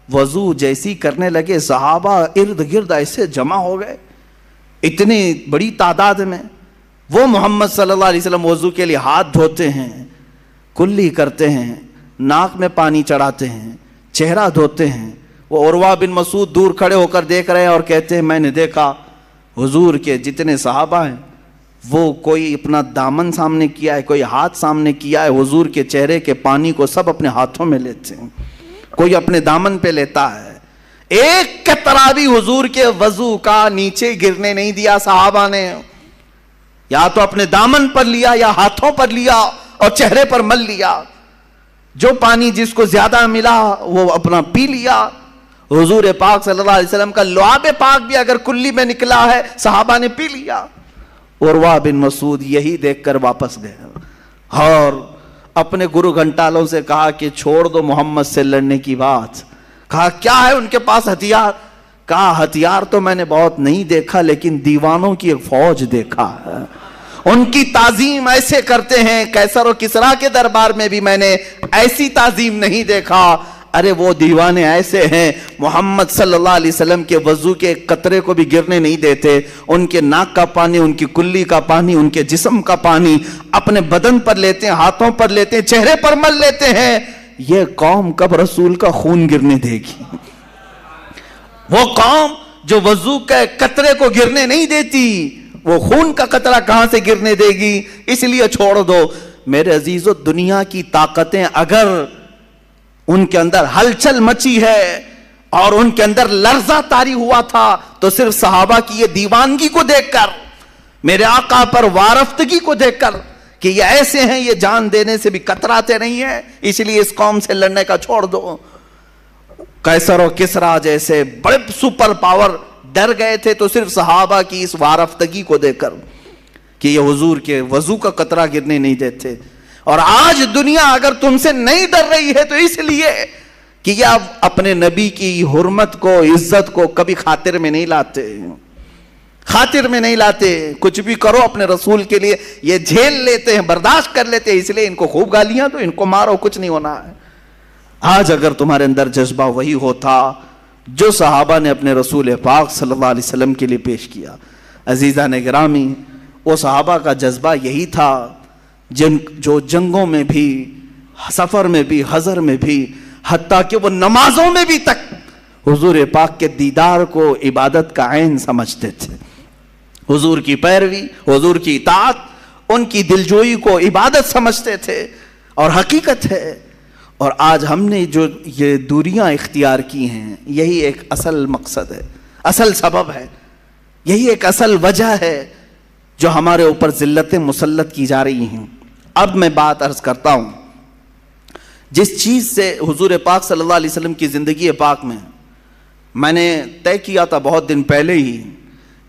وضو جیسی کرنے لگے صحابہ ارد گرد ایسے جمع ہو گئے اتنی بڑی تعداد میں۔ وہ محمد صلی اللہ علیہ وسلم وضو کے لیے ہاتھ دھوتے ہیں، کلی کرتے ہیں، ناک میں پانی چڑھاتے ہیں، چہرہ دھوتے ہیں۔ وہ عروہ بن مسعود دور کھڑے ہو کر دیکھ رہے ہیں اور کہتے ہیں میں نے دیکھا حضور کے جتنے صحابہ ہیں وہ کوئی اپنا دامن سامنے کیا ہے، کوئی ہاتھ سامنے کیا ہے، حضور کے چہرے کے پانی کو سب اپنے ہاتھوں میں لیتے ہیں، کوئی اپنے دامن پہ لیتا ہے۔ ایک قطرہ بھی حضور کے وضو کا نیچے گرنے نہیں دیا صحابہ نے، یا تو اپنے دامن پر لیا یا ہاتھوں پر لیا اور چہرے پر مل لیا، جو پانی جس کو زیادہ ملا وہ اپنا پی لیا۔ حضور پاک صلی اللہ علیہ وسلم کا لعاب پاک بھی اگر کلی میں نکلا ہے صحابہ نے پی لیا۔ عروہ بن مسعود یہی دیکھ کر واپس گئے اور اپنے گرو گھنٹالوں سے کہا کہ چھوڑ دو محمد سے لڑنے کی بات۔ کہا کیا ہے ان کے پاس ہتھیار؟ کہا ہتھیار تو میں نے بہت نہیں دیکھا لیکن دیوانوں کی ایک فوج دیکھا ہے، ان کی تعظیم ایسے کرتے ہیں، قیصر و کسریٰ کے دربار میں بھی میں نے ایسی تعظیم نہیں دیکھا۔ ارے وہ دیوانے ایسے ہیں محمد صلی اللہ علیہ وسلم کے وضو کے قطرے کو بھی گرنے نہیں دیتے، ان کے ناک کا پانی، ان کی کلی کا پانی، ان کے جسم کا پانی اپنے بدن پر لیتے ہیں، ہاتھوں پر لیتے ہیں، چہرے پر مل لیتے ہیں۔ یہ قوم کب رسول کا خون گرنے دے گی؟ وہ قوم جو وضو کے قطرے کو گرنے نہیں دیتی، وہ خون کا قطرہ کہاں سے گرنے دے گی؟ اس لیے چھوڑ دو۔ میرے عزیزو، دنیا کی طاقتیں اگر ان کے اندر ہلچل مچی ہے اور ان کے اندر لرزہ طاری ہوا تھا تو صرف صحابہ کی یہ دیوانگی کو دیکھ کر، میرے آقا پر وارفتگی کو دیکھ کر کہ یہ ایسے ہیں، یہ جان دینے سے بھی کتراتے نہیں ہیں، اس لیے اس قوم سے لڑنے کا چھوڑ دو۔ قیصر و کسریٰ جیسے بڑے سپر پاور ڈر گئے تھے تو صرف صحابہ کی اس وارفتگی کو دیکھ کر کہ یہ حضور کے وضو کا قطرہ گرنے نہیں دیتے۔ اور آج دنیا اگر تم سے نہیں ڈر رہی ہے تو اس لیے کہ یہ اب اپنے نبی کی حرمت کو، عزت کو کبھی خاطر میں نہیں لاتے، خاطر میں نہیں لاتے۔ کچھ بھی کرو اپنے رسول کے لیے یہ جھیل لیتے ہیں، برداشت کر لیتے ہیں، اس لیے ان کو خوب گالیاں دو، ان کو مارو، کچھ نہیں ہونا ہے۔ آج اگر تمہارے اندر جذبہ وہی ہوتا جو صحابہ نے اپنے رسول پاک صلی اللہ علیہ وسلم کے لیے پیش کیا۔ عزیزان گرامی، وہ صحابہ کا جذبہ یہی تھا جو جنگوں میں بھی، سفر میں بھی، حضر میں بھی، حتیٰ کہ وہ نمازوں میں بھی تک حضور پاک کے دیدار کو عبادت کا عین سمجھتے تھے۔ حضور کی پیروی، حضور کی اطاعت، ان کی دلجوئی کو عبادت سمجھتے تھے، اور حقیقت ہے۔ اور آج ہم نے جو یہ دوریاں اختیار کی ہیں، یہی ایک اصل مقصد ہے، اصل سبب ہے، یہی ایک اصل وجہ ہے جو ہمارے اوپر ذلتیں مسلط کی جا رہی ہیں۔ اب میں بات عرض کرتا ہوں، جس چیز سے حضور پاک صلی اللہ علیہ وسلم کی زندگی پاک میں نے طے کیا تھا بہت دن پہلے ہی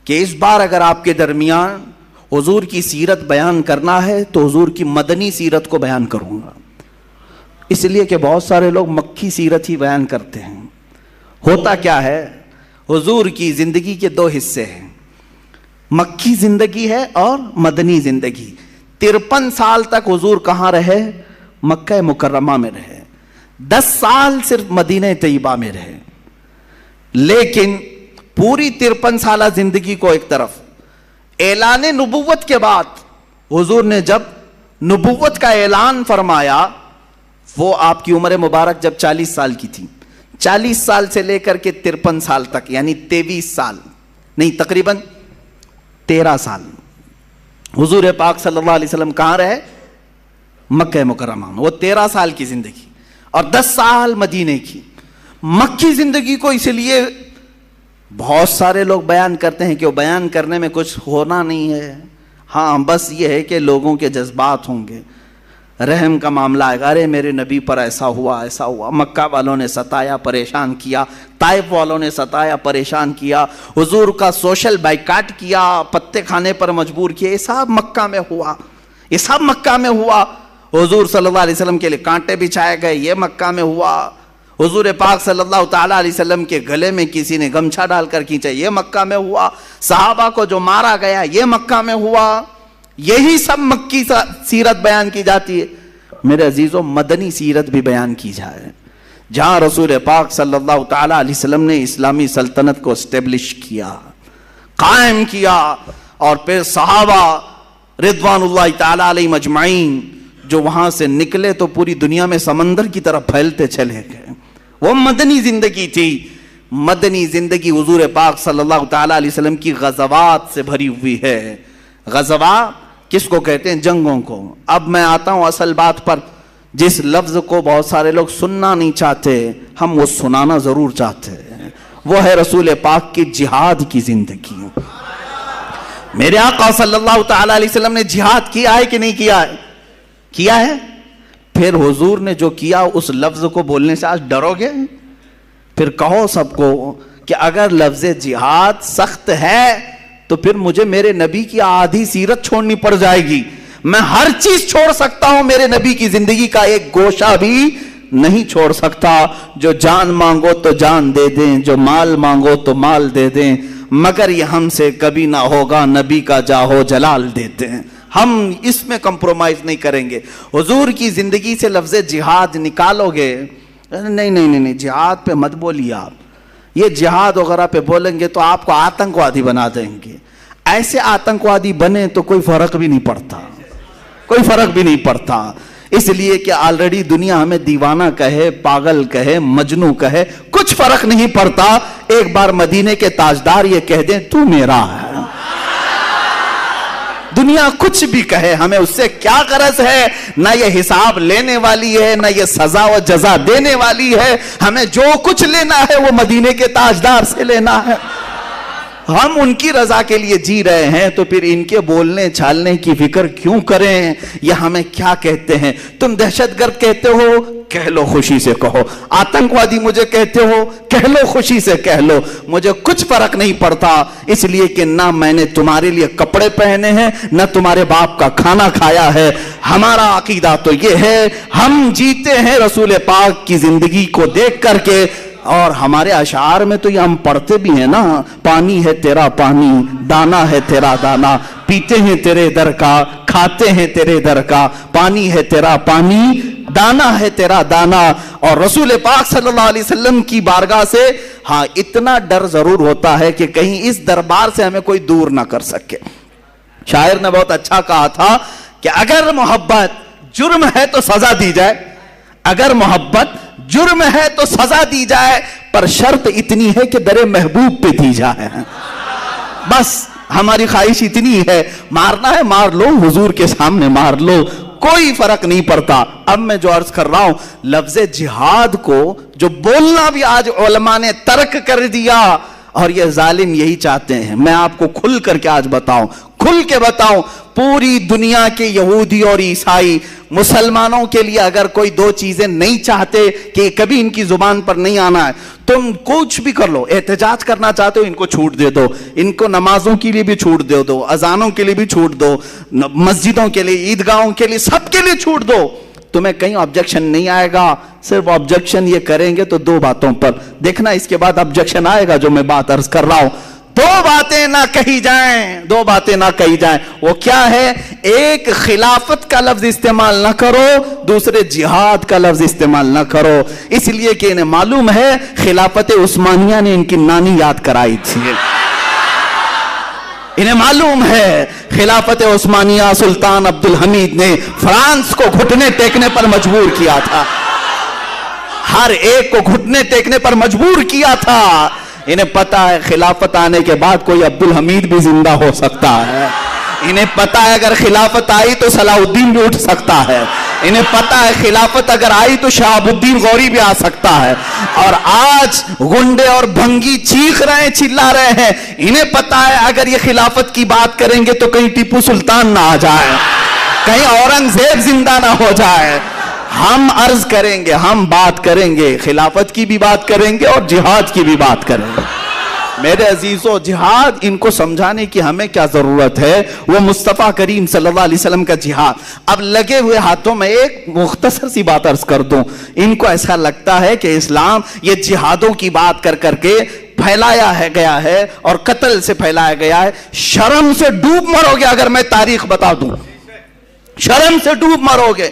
کہ اس بار اگر آپ کے درمیان حضور کی سیرت بیان کرنا ہے تو حضور کی مدنی سیرت کو بیان کروں گا، اس لیے کہ بہت سارے لوگ مکی سیرت ہی بیان کرتے ہیں۔ ہوتا کیا ہے، حضور کی زندگی کے دو حصے ہیں، مکی زندگی ہے اور مدنی زندگی۔ 53 سال تک حضور کہاں رہے؟ مکہ مکرمہ میں رہے، 10 سال صرف مدینہ طیبہ میں رہے، لیکن پوری 53 سالہ زندگی کو ایک طرف، اعلان نبوت کے بعد حضور نے جب نبوت کا اعلان فرمایا، وہ آپ کی عمر مبارک جب 40 سال کی تھی، 40 سال سے لے کر کے 53 سال تک، یعنی 23 سال نہیں، تقریباً 13 سال حضور پاک صلی اللہ علیہ وسلم کہاں رہے؟ مکہ مکرمہ میں۔ وہ 13 سال کی زندگی اور 10 سال مدینے کی مکی زندگی کو اس لیے بہت سارے لوگ بیان کرتے ہیں کہ وہ بیان کرنے میں کچھ ہونا نہیں ہے، ہاں بس یہ ہے کہ لوگوں کے جذبات ہوں گے، رحم کا معاملہ ہے، ارے میرے نبی پر ایسا ہوا ایسا ہوا، مکہ والوں نے ستایا پریشان کیا، طائف والوں نے ستایا پریشان کیا، حضور کا سوشل بائیکاٹ کیا، پتے کھانے پر مجبور کیا، یہ سب مکہ میں ہوا، یہ سب مکہ میں ہوا۔ حضور صلی اللہ علیہ وسلم کے لیے کانٹے بچھائے گئے، یہ مکہ میں ہوا۔ حضور پاک صلی اللہ تعالیٰ علیہ وسلم کے گلے میں کسی نے گمچھا ڈال کر کھینچا، یہ مکہ میں ہوا۔ صحابہ کو جو مارا گیا، یہ مکہ میں ہوا۔ یہی سب مکی سیرت بیان کی جاتی ہے۔ میرے عزیزوں، مدنی سیرت بھی بیان کی جائے، جہاں رسول پاک صلی اللہ تعالیٰ علیہ وسلم نے اسلامی سلطنت کو اسٹیبلش کیا، قائم کیا، اور پھر صحابہ رضوان اللہ تعالیٰ علیہ مجمعین جو وہاں سے نکلے تو پوری دنیا میں سمندر کی طرف پھیلتے چلے گئے۔ وہ مدنی زندگی تھی۔ مدنی زندگی حضور پاک صلی اللہ تعالیٰ علیہ وسلم کی غزوات سے بھری ہوئی ہے۔ غزوات کس کو کہتے ہیں؟ جنگوں کو۔ اب میں آتا ہوں اصل بات پر، جس لفظ کو بہت سارے لوگ سننا نہیں چاہتے، ہم وہ سنانا ضرور چاہتے ہیں، وہ ہے رسول پاک کی جہاد کی زندگی۔ میرے آقا صلی اللہ تعالیٰ علیہ وسلم نے جہاد کیا ہے کہ نہیں کیا ہے؟ کیا ہے۔ پھر حضور نے جو کیا اس لفظ کو بولنے سے آج ڈرو گے؟ پھر کہو سب کو کہ اگر لفظ جہاد سخت ہے تو پھر مجھے میرے نبی کی آدھی سیرت چھوڑنی پڑ جائے گی۔ میں ہر چیز چھوڑ سکتا ہوں، میرے نبی کی زندگی کا ایک گوشہ بھی نہیں چھوڑ سکتا۔ جو جان مانگو تو جان دے دیں، جو مال مانگو تو مال دے دیں، مگر یہ ہم سے کبھی نہ ہوگا، نبی کا جاہو جلال دیتے ہیں۔ ہم اس میں کمپرومائز نہیں کریں گے۔ حضور کی زندگی سے لفظ جہاد نکالو گے، نہیں، جہاد پہ مت بولیے آپ، یہ جہاد وغیرہ پہ بولیں گے تو آپ کو آتنکوادی بنا دیں گے۔ ایسے آتنکوادی بنے تو کوئی فرق بھی نہیں پڑتا، کوئی فرق بھی نہیں پڑتا، اس لیے کہ آلریڈی دنیا ہمیں دیوانہ کہے، پاگل کہے، مجنوں کہے، کچھ فرق نہیں پڑتا۔ ایک بار مدینے کے تاجدار یہ کہہ دیں تو میرا ہے، دنیا کچھ بھی کہے، ہمیں اس سے کیا غرض ہے؟ نہ یہ حساب لینے والی ہے، نہ یہ سزا و جزا دینے والی ہے۔ ہمیں جو کچھ لینا ہے وہ مدینے کے تاجدار سے لینا ہے۔ ہم ان کی رضا کے لیے جی رہے ہیں تو پھر ان کے بولنے چھالنے کی فکر کیوں کریں؟ یہ ہمیں کیا کہتے ہیں؟ تم دہشت گرد کہتے ہو، کہہ لو خوشی سے کہو، آتنکوادی مجھے کہتے ہو، کہہ لو خوشی سے کہہ لو، مجھے کچھ فرق نہیں پڑتا، اس لیے کہ نہ میں نے تمہارے لیے کپڑے پہنے ہیں، نہ تمہارے باپ کا کھانا کھایا ہے۔ ہمارا عقیدہ تو یہ ہے، ہم جیتے ہیں رسول پاک کی زندگی کو دیکھ کر کے۔ اور ہمارے اشعار میں تو یہ ہم پڑھتے بھی ہیں نا، پانی ہے تیرا پانی، دانا ہے تیرا دانا، پیتے ہیں تیرے در کا، کھاتے ہیں تیرے در کا، پانی ہے تیرا پانی، دانا ہے تیرا دانا۔ اور رسول پاک صلی اللہ علیہ وسلم کی بارگاہ سے ہاں اتنا ڈر ضرور ہوتا ہے کہ کہیں اس دربار سے ہمیں کوئی دور نہ کر سکے۔ شاعر نے بہت اچھا کہا تھا کہ اگر محبت جرم ہے تو سزا دی جائے، اگر محبت جرم ہے تو سزا دی جائے، پر شرط اتنی ہے کہ در محبوب پہ دی جائے۔ بس ہماری خواہش اتنی ہے، مارنا ہے مار لو، حضور کے سامنے مار لو، کوئی فرق نہیں پڑتا۔ اب میں جو عرض کر رہا ہوں، لفظ جہاد کو جو بولنا بھی آج علماء نے ترک کر دیا، اور یہ ظالم یہی چاہتے ہیں۔ میں آپ کو کھل کر کے آج بتاؤں، کھل کے بتاؤں، پوری دنیا کے یہودی اور عیسائی مسلمانوں کے لیے اگر کوئی دو چیزیں نہیں چاہتے کہ کبھی ان کی زبان پر نہیں آنا ہے، تم کچھ بھی کر لو، احتجاج کرنا چاہتے ہو ان کو چھوٹ دے دو، ان کو نمازوں کے لیے بھی چھوٹ دے دو، اذانوں کے لیے بھی چھوٹ دو، مسجدوں کے لیے، عیدگاہوں کے لیے، سب کے لیے چھوٹ دو، تمہیں کہیں آبجیکشن نہیں آئے گا۔ صرف آبجیکشن یہ کریں گے تو دو باتوں پر، دیکھنا اس کے بعد آبجیکشن آئے گا جو میں بات عرض کر رہا ہوں۔ دو باتیں نہ کہی جائیں، دو باتیں نہ کہی جائیں، وہ کیا ہے؟ ایک خلافت کا لفظ استعمال نہ کرو، دوسرے جہاد کا لفظ استعمال نہ کرو، اس لیے کہ انہیں معلوم ہے خلافت عثمانیہ نے ان کی نانی یاد کرائی تھی، انہیں معلوم ہے خلافت عثمانیہ سلطان عبدالحمید نے فرانس کو گھٹنے ٹیکنے پر مجبور کیا تھا، ہر ایک کو گھٹنے ٹیکنے پر مجبور کیا تھا۔ انہیں پتا ہے خلافت آنے کے بعد کوئی عبدالحمید بھی زندہ ہو سکتا ہے، انہیں پتا ہے اگر خلافت آئی تو صلاح الدین بھی اٹھ سکتا ہے، انہیں پتا ہے خلافت اگر آئی تو شہاب الدین غوری بھی آ سکتا ہے، اور آج گنڈے اور بھنگی چیخ رہے ہیں، چلا رہے ہیں، انہیں پتا ہے اگر یہ خلافت کی بات کریں گے تو کہیں ٹیپو سلطان نہ آ جائے، کہیں اورنگزیب زندہ نہ ہو جائے۔ ہم عرض کریں گے، ہم بات کریں گے، خلافت کی بھی بات کریں گے اور جہاد کی بھی بات کریں گے۔ میرے عزیزو، جہاد ان کو سمجھانے کی ہمیں کیا ضرورت ہے؟ وہ مصطفیٰ کریم صلی اللہ علیہ وسلم کا جہاد۔ اب لگے ہوئے ہاتھوں میں ایک مختصر سی بات عرض کر دوں، ان کو ایسا لگتا ہے کہ اسلام یہ جہادوں کی بات کر کر کے پھیلایا گیا ہے اور قتل سے پھیلایا گیا ہے۔ شرم سے ڈوب مرو گے اگر میں تاریخ بتا دوں، شرم سے ڈوب مرو گے۔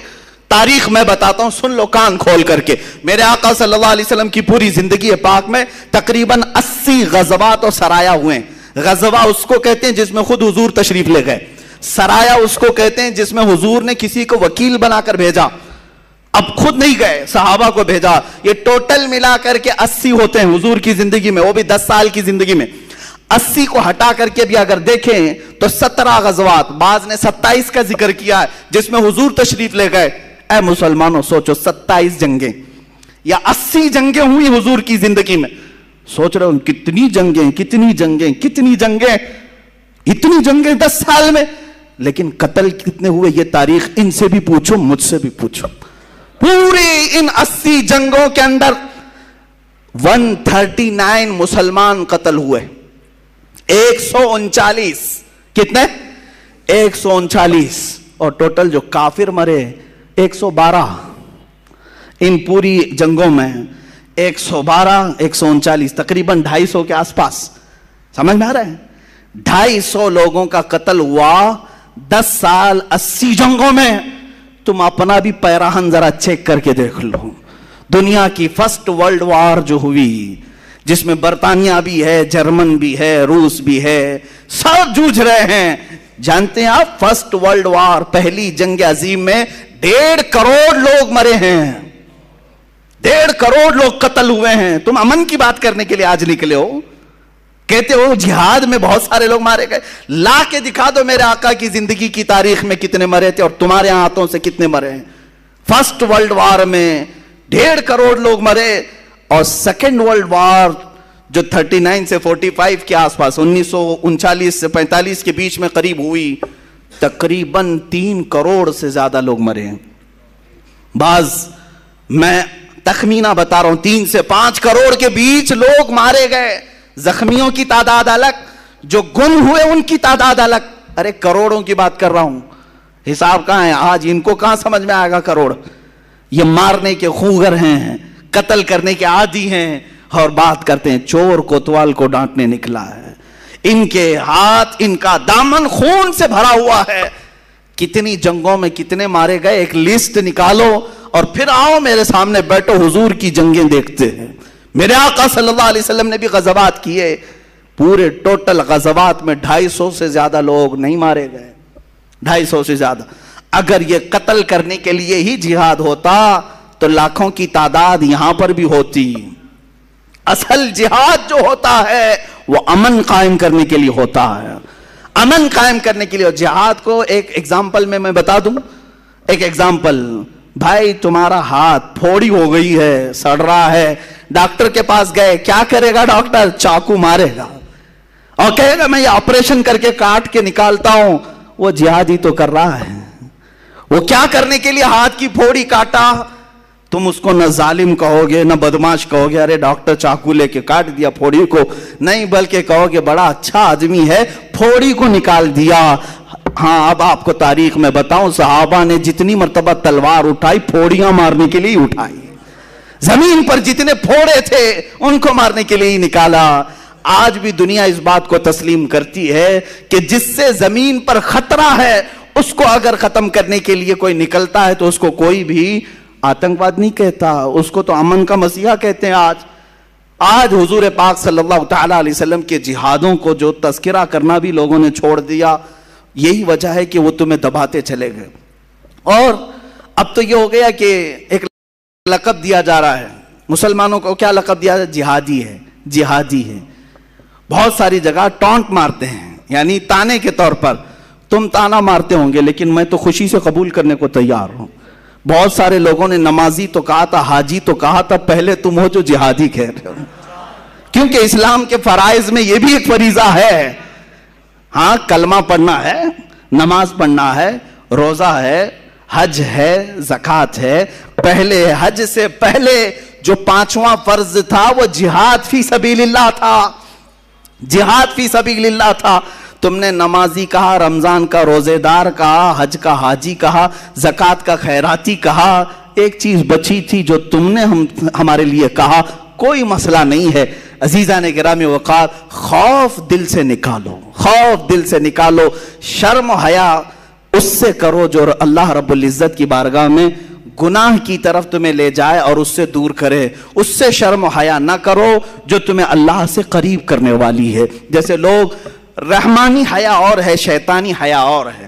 تاریخ میں بتاتا ہوں، سن لو کان کھول کر کے۔ میرے آقا صلی اللہ علیہ وسلم کی پوری زندگی پاک میں تقریباً 80 غزوات اور سرایا ہوئے ہیں۔ غزوہ اس کو کہتے ہیں جس میں خود حضور تشریف لے گئے، سرایا اس کو کہتے ہیں جس میں حضور نے کسی کو وکیل بنا کر بھیجا، اب خود نہیں گئے، صحابہ کو بھیجا۔ یہ ٹوٹل ملا کر کے 80 ہوتے ہیں حضور کی زندگی میں، وہ بھی 10 سال کی زندگی میں۔ 80 کو ہٹا کر کے بھی اگر دیکھیں تو 17 غزوات، بعض نے 27 کا ذکر کیا ہے جس میں حضور تشریف لے گئے۔ اے مسلمانوں سوچو، 27 جنگیں یا 80 جنگیں ہوئی حضور کی زندگی میں، سوچ رہے ہو کتنی جنگیں، کتنی جنگیں، کتنی جنگیں، اتنی جنگیں 10 سال میں، لیکن قتل کتنے ہوئے یہ تاریخ ان سے بھی پوچھو، مجھ سے بھی پوچھو۔ پوری ان 80 جنگوں کے اندر 139 مسلمان قتل ہوئے، 139 کتنے؟ 139، اور ٹوٹل جو کافر مرے 112۔ ان پوری جنگوں میں 112 139 تقریباً 250 کے آس پاس، سمجھ میں آ رہا ہے؟ 250 لوگوں کا قتل ہوا 10 سال 80 جنگوں میں۔ تم اپنا بھی پیراہن ذرا چیک کر کے دیکھ لو، دنیا کی فرسٹ ورلڈ وار جو ہوئی، جس میں برطانیہ بھی ہے، جرمن بھی ہے، روس بھی ہے، سب جوجھ رہے ہیں۔ جانتے ہیں آپ فرسٹ ورلڈ وار، پہلی جنگ عظیم میں 1.5 کروڑ لوگ مرے ہیں، 1.5 کروڑ لوگ قتل ہوئے ہیں۔ تم امن کی بات کرنے کے لیے آج نکلے ہو، کہتے ہو جہاد میں بہت سارے لوگ مارے گئے۔ لا کے دکھا دو میرے آقا کی زندگی کی تاریخ میں کتنے مرے تھے اور تمہارے ہاتھوں سے کتنے مرے ہیں۔ فرسٹ ورلڈ وار میں 1.5 کروڑ لوگ مرے، اور سیکنڈ ورلڈ وار جو 39 سے 45 کے آس پاس، 1939 سے 45 کے بیچ میں قریب ہوئی، تقریباً 3 کروڑ سے زیادہ لوگ مرے ہیں۔ بعض میں تخمینہ بتا رہا ہوں 3 سے 5 کروڑ کے بیچ لوگ مارے گئے۔ زخمیوں کی تعداد الگ، جو گم ہوئے ان کی تعداد الگ۔ ارے کروڑوں کی بات کر رہا ہوں، حساب کہاں ہے آج؟ ان کو کہاں سمجھ میں آئے گا کروڑ؟ یہ مارنے کے خوگر ہیں، قتل کرنے کے عادی ہیں، اور بات کرتے ہیں چور کوتوال کو ڈانٹنے نکلا ہے۔ ان کے ہاتھ، ان کا دامن خون سے بھرا ہوا ہے۔ کتنی جنگوں میں کتنے مارے گئے، ایک لسٹ نکالو اور پھر آؤ میرے سامنے بیٹھو، حضور کی جنگیں دیکھتے ہیں۔ میرے آقا صلی اللہ علیہ وسلم نے بھی غزوات کیے، پورے ٹوٹل غزوات میں 250 سے زیادہ لوگ نہیں مارے گئے، 250 سے زیادہ۔ اگر یہ قتل کرنے کے لیے ہی جہاد ہوتا تو لاکھوں کی تعداد یہاں پر بھی ہوتی۔ اصل جہاد جو ہوتا ہے وہ امن قائم کرنے کے لیے ہوتا ہے، امن قائم کرنے کے لیے۔ جہاد کو ایک ایگزامپل میں بتا دوں، ایک ایگزامپل، بھائی تمہارا ہاتھ پھوڑی ہو گئی ہے، سڑ رہا ہے، ڈاکٹر کے پاس گئے، کیا کرے گا ڈاکٹر؟ چاقو مارے گا اور کہے گا میں یہ آپریشن کر کے کاٹ کے نکالتا ہوں. وہ جہاد ہی تو کر رہا ہے. وہ کیا کرنے کے لیے ہاتھ کی پھوڑی کاٹا؟ تم اس کو نہ ظالم کہو گے نہ بدماش کہو گے، ارے ڈاکٹر چاقو لے کے کاٹ دیا پھوڑی کو، نہیں، بلکہ کہو گے بڑا اچھا آدمی ہے، پھوڑی کو نکال دیا. ہاں اب آپ کو تاریخ میں بتاؤں، صحابہ نے جتنی مرتبہ تلوار اٹھائی پھوڑیاں مارنے کے لیے اٹھائی، زمین پر جتنے پھوڑے تھے ان کو مارنے کے لیے ہی نکالا. آج بھی دنیا اس بات کو تسلیم کرتی ہے کہ جس سے زمین پر خطرہ ہے اس کو اگر ختم کرنے کے لیے کوئی نکلتا ہے تو اس کو کوئی بھی آتنکواد نہیں کہتا، اس کو تو امن کا مسیحا کہتے ہیں. آج حضور پاک صلی اللہ تعالی علیہ وسلم کے جہادوں کو جو تذکرہ کرنا بھی لوگوں نے چھوڑ دیا، یہی وجہ ہے کہ وہ تمہیں دباتے چلے گئے. اور اب تو یہ ہو گیا کہ ایک لقب دیا جا رہا ہے مسلمانوں کو. کیا لقب دیا جا؟ جہادی ہے، جہادی ہے. بہت ساری جگہ ٹونٹ مارتے ہیں، یعنی تانے کے طور پر. تم تانا مارتے ہوں گے لیکن میں تو خوشی سے قبول کرنے کو تیار ہوں. بہت سارے لوگوں نے نمازی تو کہا تھا، حاجی تو کہا تھا، پہلے تم ہو جو جہادی کہہ رہے ہو، کیونکہ اسلام کے فرائض میں یہ بھی ایک فریضہ ہے. ہاں کلمہ پڑھنا ہے، نماز پڑھنا ہے، روزہ ہے، حج ہے، زکوٰۃ ہے. پہلے حج سے پہلے جو 5واں فرض تھا وہ جہاد فی سبیل اللہ تھا، جہاد فی سبیل اللہ تھا. تم نے نمازی کہا، رمضان کا روزے دار کہا، حج کا حاجی کہا، زکوٰۃ کا خیراتی کہا. ایک چیز بچی تھی جو تم نے ہمارے لیے کہا، کوئی مسئلہ نہیں ہے. عزیزان گرامی وقار، خوف دل سے نکالو، خوف دل سے نکالو. شرم و حیا اس سے کرو جو اللہ رب العزت کی بارگاہ میں گناہ کی طرف تمہیں لے جائے اور اس سے دور کرے. اس سے شرم و حیا نہ کرو جو تمہیں اللہ سے قریب کرنے والی ہے. جیسے لوگ رحمانی حیا اور ہے، شیطانی حیا اور ہے.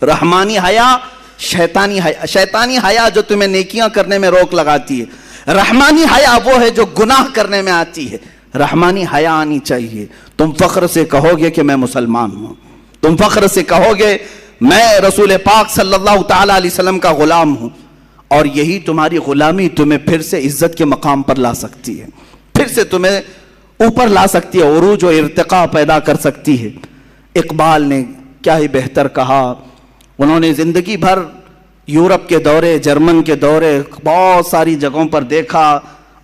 رحمانی حیا، شیطانی حیا. شیطانی حیا جو تمہیں نیکیاں کرنے میں روک لگاتی ہے، رحمانی حیا وہ ہے جو گناہ کرنے میں آتی ہے. رحمانی حیا آنی چاہیے. تم فخر سے کہو گے کہ میں مسلمان ہوں، تم فخر سے کہو گے میں رسول پاک صلی اللہ تعالی علیہ وسلم کا غلام ہوں. اور یہی تمہاری غلامی تمہیں پھر سے عزت کے مقام پر لا سکتی ہے، پھر سے تمہیں اوپر لا سکتی ہے، عروج و ارتقاء پیدا کر سکتی ہے. اقبال نے کیا ہی بہتر کہا. انہوں نے زندگی بھر یورپ کے دورے، جرمن کے دورے، بہت ساری جگہوں پر دیکھا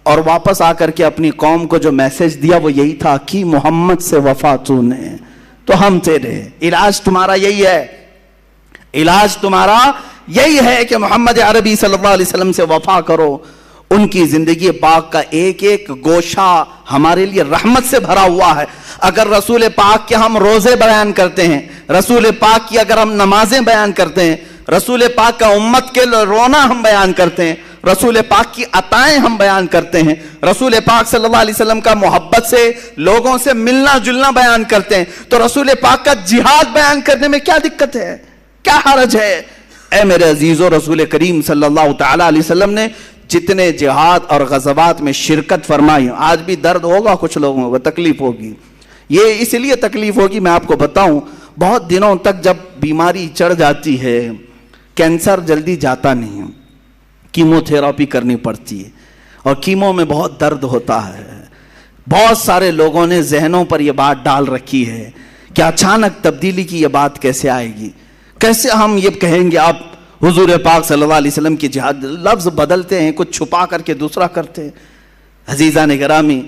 اور واپس آ کر کے اپنی قوم کو جو میسج دیا وہ یہی تھا کہ محمد سے وفا تو نے تو ہم تیرے. علاج تمہارا یہی ہے، علاج تمہارا یہی ہے کہ محمد عربی صلی اللہ علیہ وسلم سے وفا کرو. ان کی زندگی پاک کا ایک ایک گوشہ ہمارے لیے رحمت سے بھرا ہوا ہے. اگر رسول پاک کے ہم روزے بیان کرتے ہیں، رسول پاک کی اگر ہم نمازیں بیان کرتے ہیں، رسول پاک کا امت کے رونا ہم بیان کرتے ہیں، رسول پاک کی عطائیں ہم بیان کرتے ہیں، رسول پاک صلی اللہ علیہ وسلم کا محبت سے لوگوں سے ملنا جلنا بیان کرتے ہیں، تو رسول پاک کا جہاد بیان کرنے میں کیا دقت ہے، کیا حرج ہے؟ اے میرے عزیزو، رسول کریم صلی اللہ تعالی علیہ وسلم نے جتنے جہاد اور غزوات میں شرکت فرمائی، آج بھی درد ہوگا کچھ لوگوں کو، تکلیف ہوگی. یہ اس لیے تکلیف ہوگی، میں آپ کو بتاؤں، بہت دنوں تک جب بیماری چڑھ جاتی ہے، کینسر جلدی جاتا نہیں، کیمو تھراپی کرنی پڑتی ہے اور کیمو میں بہت درد ہوتا ہے. بہت سارے لوگوں نے ذہنوں پر یہ بات ڈال رکھی ہے کہ اچانک تبدیلی کی یہ بات کیسے آئے گی، کیسے ہم یہ کہیں گے. آپ حضور پاک صلی اللہ علیہ وسلم کی جہاد، لفظ بدلتے ہیں، کچھ چھپا کر کے دوسرا کرتے ہیں. عزیزان گرامی،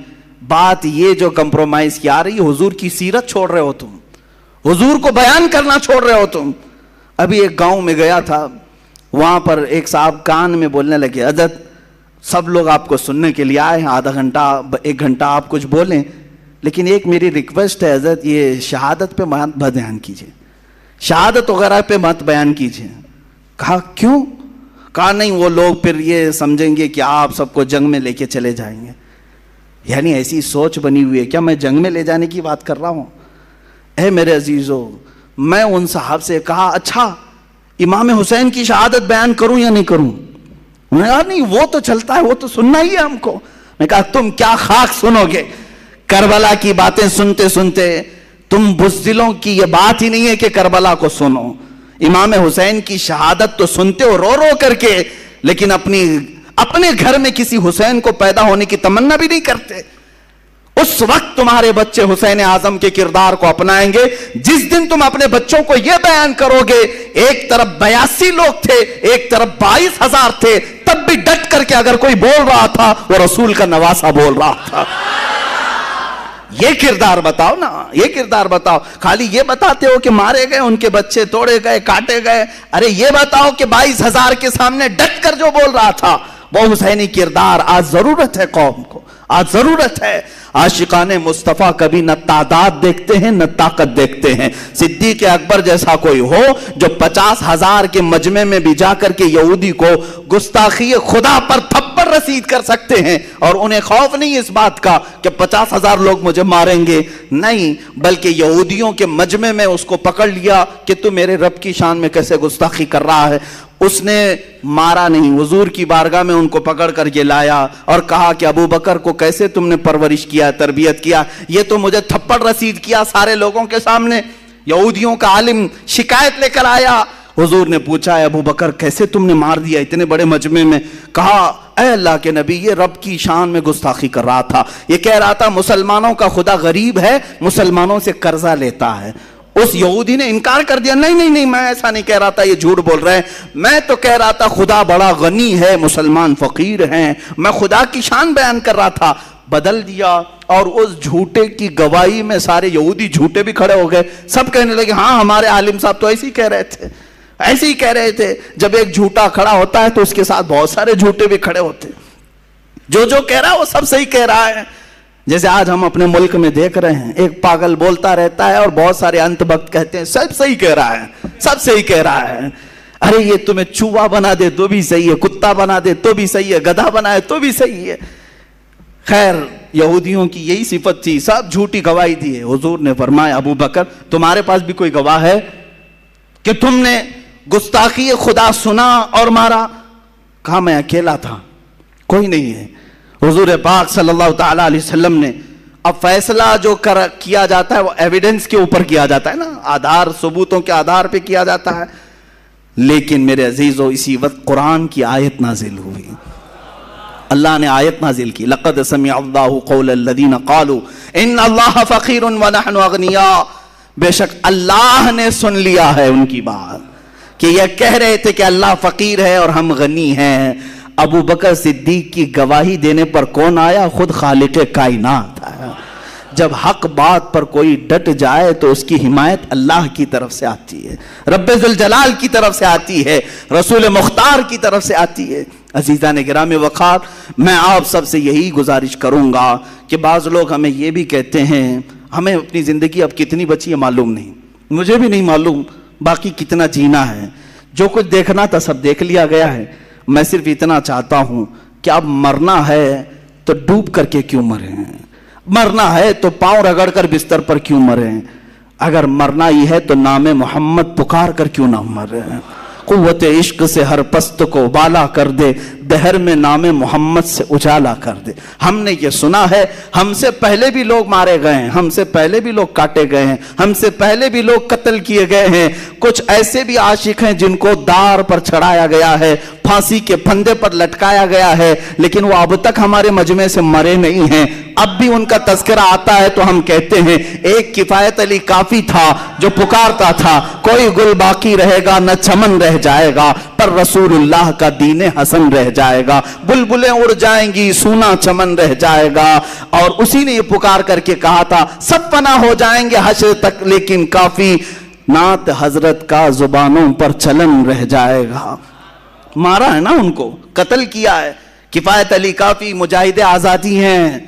بات یہ جو کمپرومائز کی آ رہی ہے، حضور کی سیرت چھوڑ رہے ہو تم، حضور کو بیان کرنا چھوڑ رہے ہو تم. ابھی ایک گاؤں میں گیا تھا، وہاں پر ایک صاحب کان میں بولنے لگے، حضرت سب لوگ آپ کو سننے کے لیے آئے ہیں، آدھا گھنٹہ 1 گھنٹہ آپ کچھ بولیں، لیکن ایک میری ریکویسٹ ہے حضرت، یہ شہادت پہ مت بیان کیجئے، شہادت وغیرہ پہ مت بیان کیجئے. کہا کیوں؟ کہا نہیں، وہ لوگ پھر یہ سمجھیں گے کہ آپ سب کو جنگ میں لے کے چلے جائیں گے. یعنی ایسی سوچ بنی ہوئی ہے. کیا میں جنگ میں لے جانے کی بات کر رہا ہوں؟ اے میرے عزیزو، میں ان صاحب سے کہا اچھا امام حسین کی شہادت بیان کروں یا نہیں کروں؟ انہوں نے کہا نہیں، وہ تو چلتا ہے، وہ تو سننا ہی ہے ہم کو. میں کہا تم کیا خاک سنو گے؟ کربلا کی باتیں سنتے سنتے تم بزدلوں کی یہ بات ہی نہیں ہے کہ کربلا کو سنو. امام حسین کی شہادت تو سنتے ہو رو رو کر کے، لیکن اپنے گھر میں کسی حسین کو پیدا ہونے کی تمنا بھی نہیں کرتے۔ اس وقت تمہارے بچے حسین اعظم کے کردار کو اپنائیں گے جس دن تم اپنے بچوں کو یہ بیان کرو گے، ایک طرف 82 لوگ تھے، ایک طرف 22,000 تھے، تب بھی ڈٹ کر کے اگر کوئی بول رہا تھا وہ رسول کا نواسہ بول رہا تھا۔ یہ کردار بتاؤ نا، یہ کردار بتاؤ۔ خالی یہ بتاتے ہو کہ مارے گئے، ان کے بچے توڑے گئے، کاٹے گئے، ارے یہ بتاؤ کہ 22,000 کے سامنے ڈٹ کر جو بول رہا تھا وہ حسینی کردار۔ آج ضرورت ہے قوم کو، آج ضرورت ہے۔ عاشقان مصطفیٰ کبھی نہ تعداد دیکھتے ہیں نہ طاقت دیکھتے ہیں۔ صدیق اکبر جیسا کوئی ہو جو 50,000 کے مجمع میں بھی جا کر کے یہودی کو گستاخی خدا پر تھپڑ رسید کر سکتے ہیں، اور انہیں خوف نہیں اس بات کا کہ 50,000 لوگ مجھے ماریں گے، نہیں، بلکہ یہودیوں کے مجمع میں اس کو پکڑ لیا کہ تو میرے رب کی شان میں کیسے گستاخی کر رہا ہے۔ اس نے مارا نہیں، حضور کی بارگاہ میں ان کو پکڑ کر کے لایا اور کہا کہ ابو بکر کو کیسے تم نے پرورش کیا، تربیت کیا، یہ تو مجھے تھپڑ رسید کیا سارے لوگوں کے سامنے۔ یہودیوں کا عالم شکایت لے کر آیا، حضور نے پوچھا ابو بکر کیسے تم نے مار دیا اتنے بڑے مجمع میں؟ کہا اے اللہ کے نبی یہ رب کی شان میں گستاخی کر رہا تھا، یہ کہہ رہا تھا مسلمانوں کا خدا غریب ہے، مسلمانوں سے قرضہ لیتا ہے۔ اس یہودی نے انکار کر دیا، نہیں میں ایسا نہیں کہہ رہا تھا، یہ جھوٹ بول رہے ہیں، میں تو کہہ رہا تھا خدا بڑا غنی ہے، مسلمان فقیر ہیں، میں خدا کی شان بیان کر رہا تھا۔ بدل دیا، اور اس جھوٹے کی گواہی میں سارے یہودی جھوٹے بھی کھڑے ہو گئے، سب کہنے لگے ہاں ہمارے عالم صاحب تو ایسے ہی کہہ رہے تھے، ایسے ہی کہہ رہے تھے۔ جب ایک جھوٹا کھڑا ہوتا ہے تو اس کے ساتھ بہت سارے جھوٹے بھی کھڑے ہوتے، جو کہہ رہا ہے وہ سب صحیح کہہ رہا ہے۔ جیسے آج ہم اپنے ملک میں دیکھ رہے ہیں، ایک پاگل بولتا رہتا ہے اور بہت سارے انت بخت کہتے ہیں سب صحیح کہہ رہا ہے، سب صحیح کہہ رہا ہے۔ ارے یہ تمہیں چوہا بنا دے تو بھی صحیح ہے، کتا بنا دے تو بھی صحیح ہے، گدھا بنائے تو بھی صحیح ہے۔ خیر یہودیوں کی یہی صفت تھی، سب جھوٹی گواہی دی ہے۔ حضور نے فرمایا ابو بکر تمہارے پاس بھی کوئی گواہ ہے کہ تم نے گستاخی خدا سنا اور مارا؟ کہا میں اکیلا تھا، کوئی نہیں ہے۔ حضور پاک صلی اللہ تعالیٰ علیہ وسلم نے، اب فیصلہ جو کیا جاتا ہے وہ ایویڈنس کے اوپر کیا جاتا ہے نا، آدھار ثبوتوں کے آدھار پہ کیا جاتا ہے، لیکن میرے عزیزو اسی وقت قرآن کی آیت نازل ہوئی، اللہ نے آیت نازل کی، لقد سمع اللہ قول الذین قالوا ان اللہ فقیر ونحن اغنیاء، بے شک اللہ نے سن لیا ہے ان کی بات کہ یہ کہہ رہے تھے کہ اللہ فقیر ہے اور ہم غنی ہیں۔ ابو بکر صدیق کی گواہی دینے پر کون آیا؟ خود خالق کائنات آیا۔ جب حق بات پر کوئی ڈٹ جائے تو اس کی حمایت اللہ کی طرف سے آتی ہے، رب ذوالجلال کی طرف سے آتی ہے، رسول مختار کی طرف سے آتی ہے۔ عزیزان گرامی وقار، میں آپ سب سے یہی گزارش کروں گا کہ بعض لوگ ہمیں یہ بھی کہتے ہیں ہمیں اپنی زندگی اب کتنی بچی ہے معلوم نہیں، مجھے بھی نہیں معلوم باقی کتنا جینا ہے، جو کچھ دیکھنا تھا سب دیکھ لیا گیا ہے، میں صرف اتنا چاہتا ہوں کہ اب مرنا ہے تو ڈوب کر کے کیوں مریں، مرنا ہے تو پاؤں رگڑ کر بستر پر کیوں مریں، اگر مرنا ہی ہے تو نام محمد پکار کر کیوں نہ مریں، قوت عشق سے ہر پست کو بالا کر دے، دہر میں نام محمد سے اجالا کر دے۔ ہم نے یہ سنا ہے ہم سے پہلے بھی لوگ مارے گئے ہیں، ہم سے پہلے بھی لوگ کاٹے گئے ہیں، ہم سے پہلے بھی لوگ قتل کیے گئے ہیں، کچھ ایسے بھی عاشق ہیں جن کو دار پر چڑھایا گیا ہے، پھانسی کے پھندے پر لٹکایا گیا ہے، لیکن وہ اب تک ہمارے مجمع سے مرے نہیں ہیں، اب بھی ان کا تذکرہ آتا ہے تو ہم کہتے ہیں ایک کفایت علی کافی تھا جو پکارتا تھا کوئی گل باقی رہے گا نہ چمن رہ جائے گا، پر رسول اللہ کا دین حسن رہ جائے گا، بلبلیں اڑ جائیں گی سونا چمن رہ جائے گا، اور اسی نے یہ پکار کر کے کہا تھا سب فنا ہو جائیں گے حشر تک لیکن کافی نعت حضرت کا زبانوں پر چلن رہ جائے گا۔ مارا ہے نا ان کو، قتل کیا ہے۔ کفایت علی کافی مجاہد آزادی ہیں،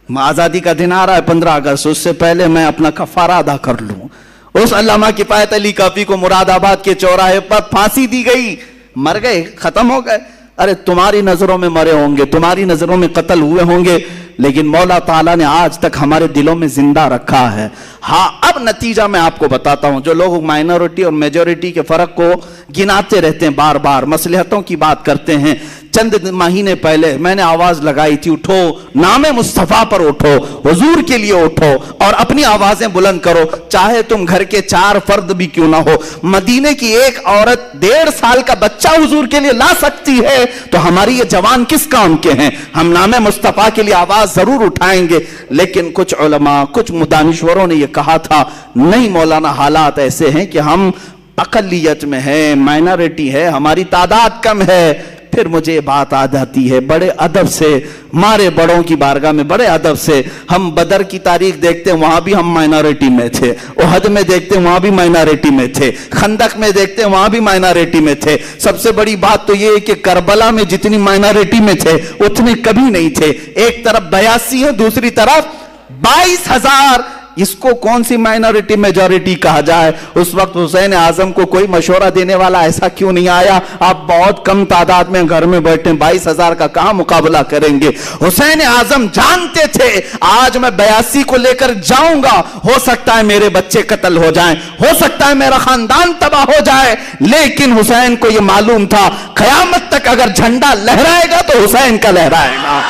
آزادی کا دن آ رہا ہے 15 اگست، اس سے پہلے میں اپنا کفارہ ادا کر لوں۔ اس علامہ کفایت علی کافی کو مراد آباد کے چوراہے پر پھانسی دی گئی، مر گئے، ختم ہو گئے۔ ارے تمہاری نظروں میں مرے ہوں گے، تمہاری نظروں میں قتل ہوئے ہوں گے، لیکن مولا تعالیٰ نے آج تک ہمارے دلوں میں زندہ رکھا ہے۔ ہاں اب نتیجہ میں آپ کو بتاتا ہوں. جو لوگ مائنورٹی اور میجورٹی کے فرق کو گناتے رہتے ہیں، بار بار مصلحتوں کی بات کرتے ہیں، چند مہینے پہلے میں نے آواز لگائی تھی، اٹھو نام مصطفیٰ پر اٹھو، حضور کے لیے اٹھو اور اپنی آوازیں بلند کرو، چاہے تم گھر کے 4 فرد بھی کیوں نہ ہو. مدینے کی ایک عورت 1.5 سال کا بچہ حضور کے لیے لا سکتی ہے تو ہماری یہ جوان کس کام کے ہیں؟ ہم نام مصطفیٰ کے لیے آواز ضرور اٹھائیں گے. لیکن کچھ علماء، کچھ دانشوروں نے یہ کہا تھا نہیں مولانا، حالات ایسے ہیں کہ ہم اقلیت میں ہیں، مائنورٹی ہے، ہماری تعداد کم ہے. پھر مجھے یہ بات آ جاتی ہے بڑے ادب سے، مارے بڑوں کی بارگاہ میں بڑے ادب سے. ہم بدر کی تاریخ دیکھتے ہیں، وہاں بھی ہم مائنورٹی میں تھے. احد میں دیکھتے ہیں، وہاں بھی مائنورٹی میں تھے. خندق میں دیکھتے ہیں، وہاں بھی مائنورٹی میں تھے. سب سے بڑی بات تو یہ ہے کہ کربلا میں جتنی مائنورٹی میں تھے اتنے کبھی نہیں تھے. ایک طرف 82 ہے، دوسری طرف 22,000. اس کو کون سی مائنورٹی میجورٹی کہا جائے؟ اس وقت حسین اعظم کو کوئی مشورہ دینے والا ایسا کیوں نہیں آیا؟ آپ بہت کم تعداد میں گھر میں بیٹھے، 22,000 کا کہاں مقابلہ کریں گے؟ حسین اعظم جانتے تھے آج میں 82 کو لے کر جاؤں گا، ہو سکتا ہے میرے بچے قتل ہو جائیں، ہو سکتا ہے میرا خاندان تباہ ہو جائے، لیکن حسین کو یہ معلوم تھا قیامت تک اگر جھنڈا لہرائے گا تو حسین کا لہرائے گا.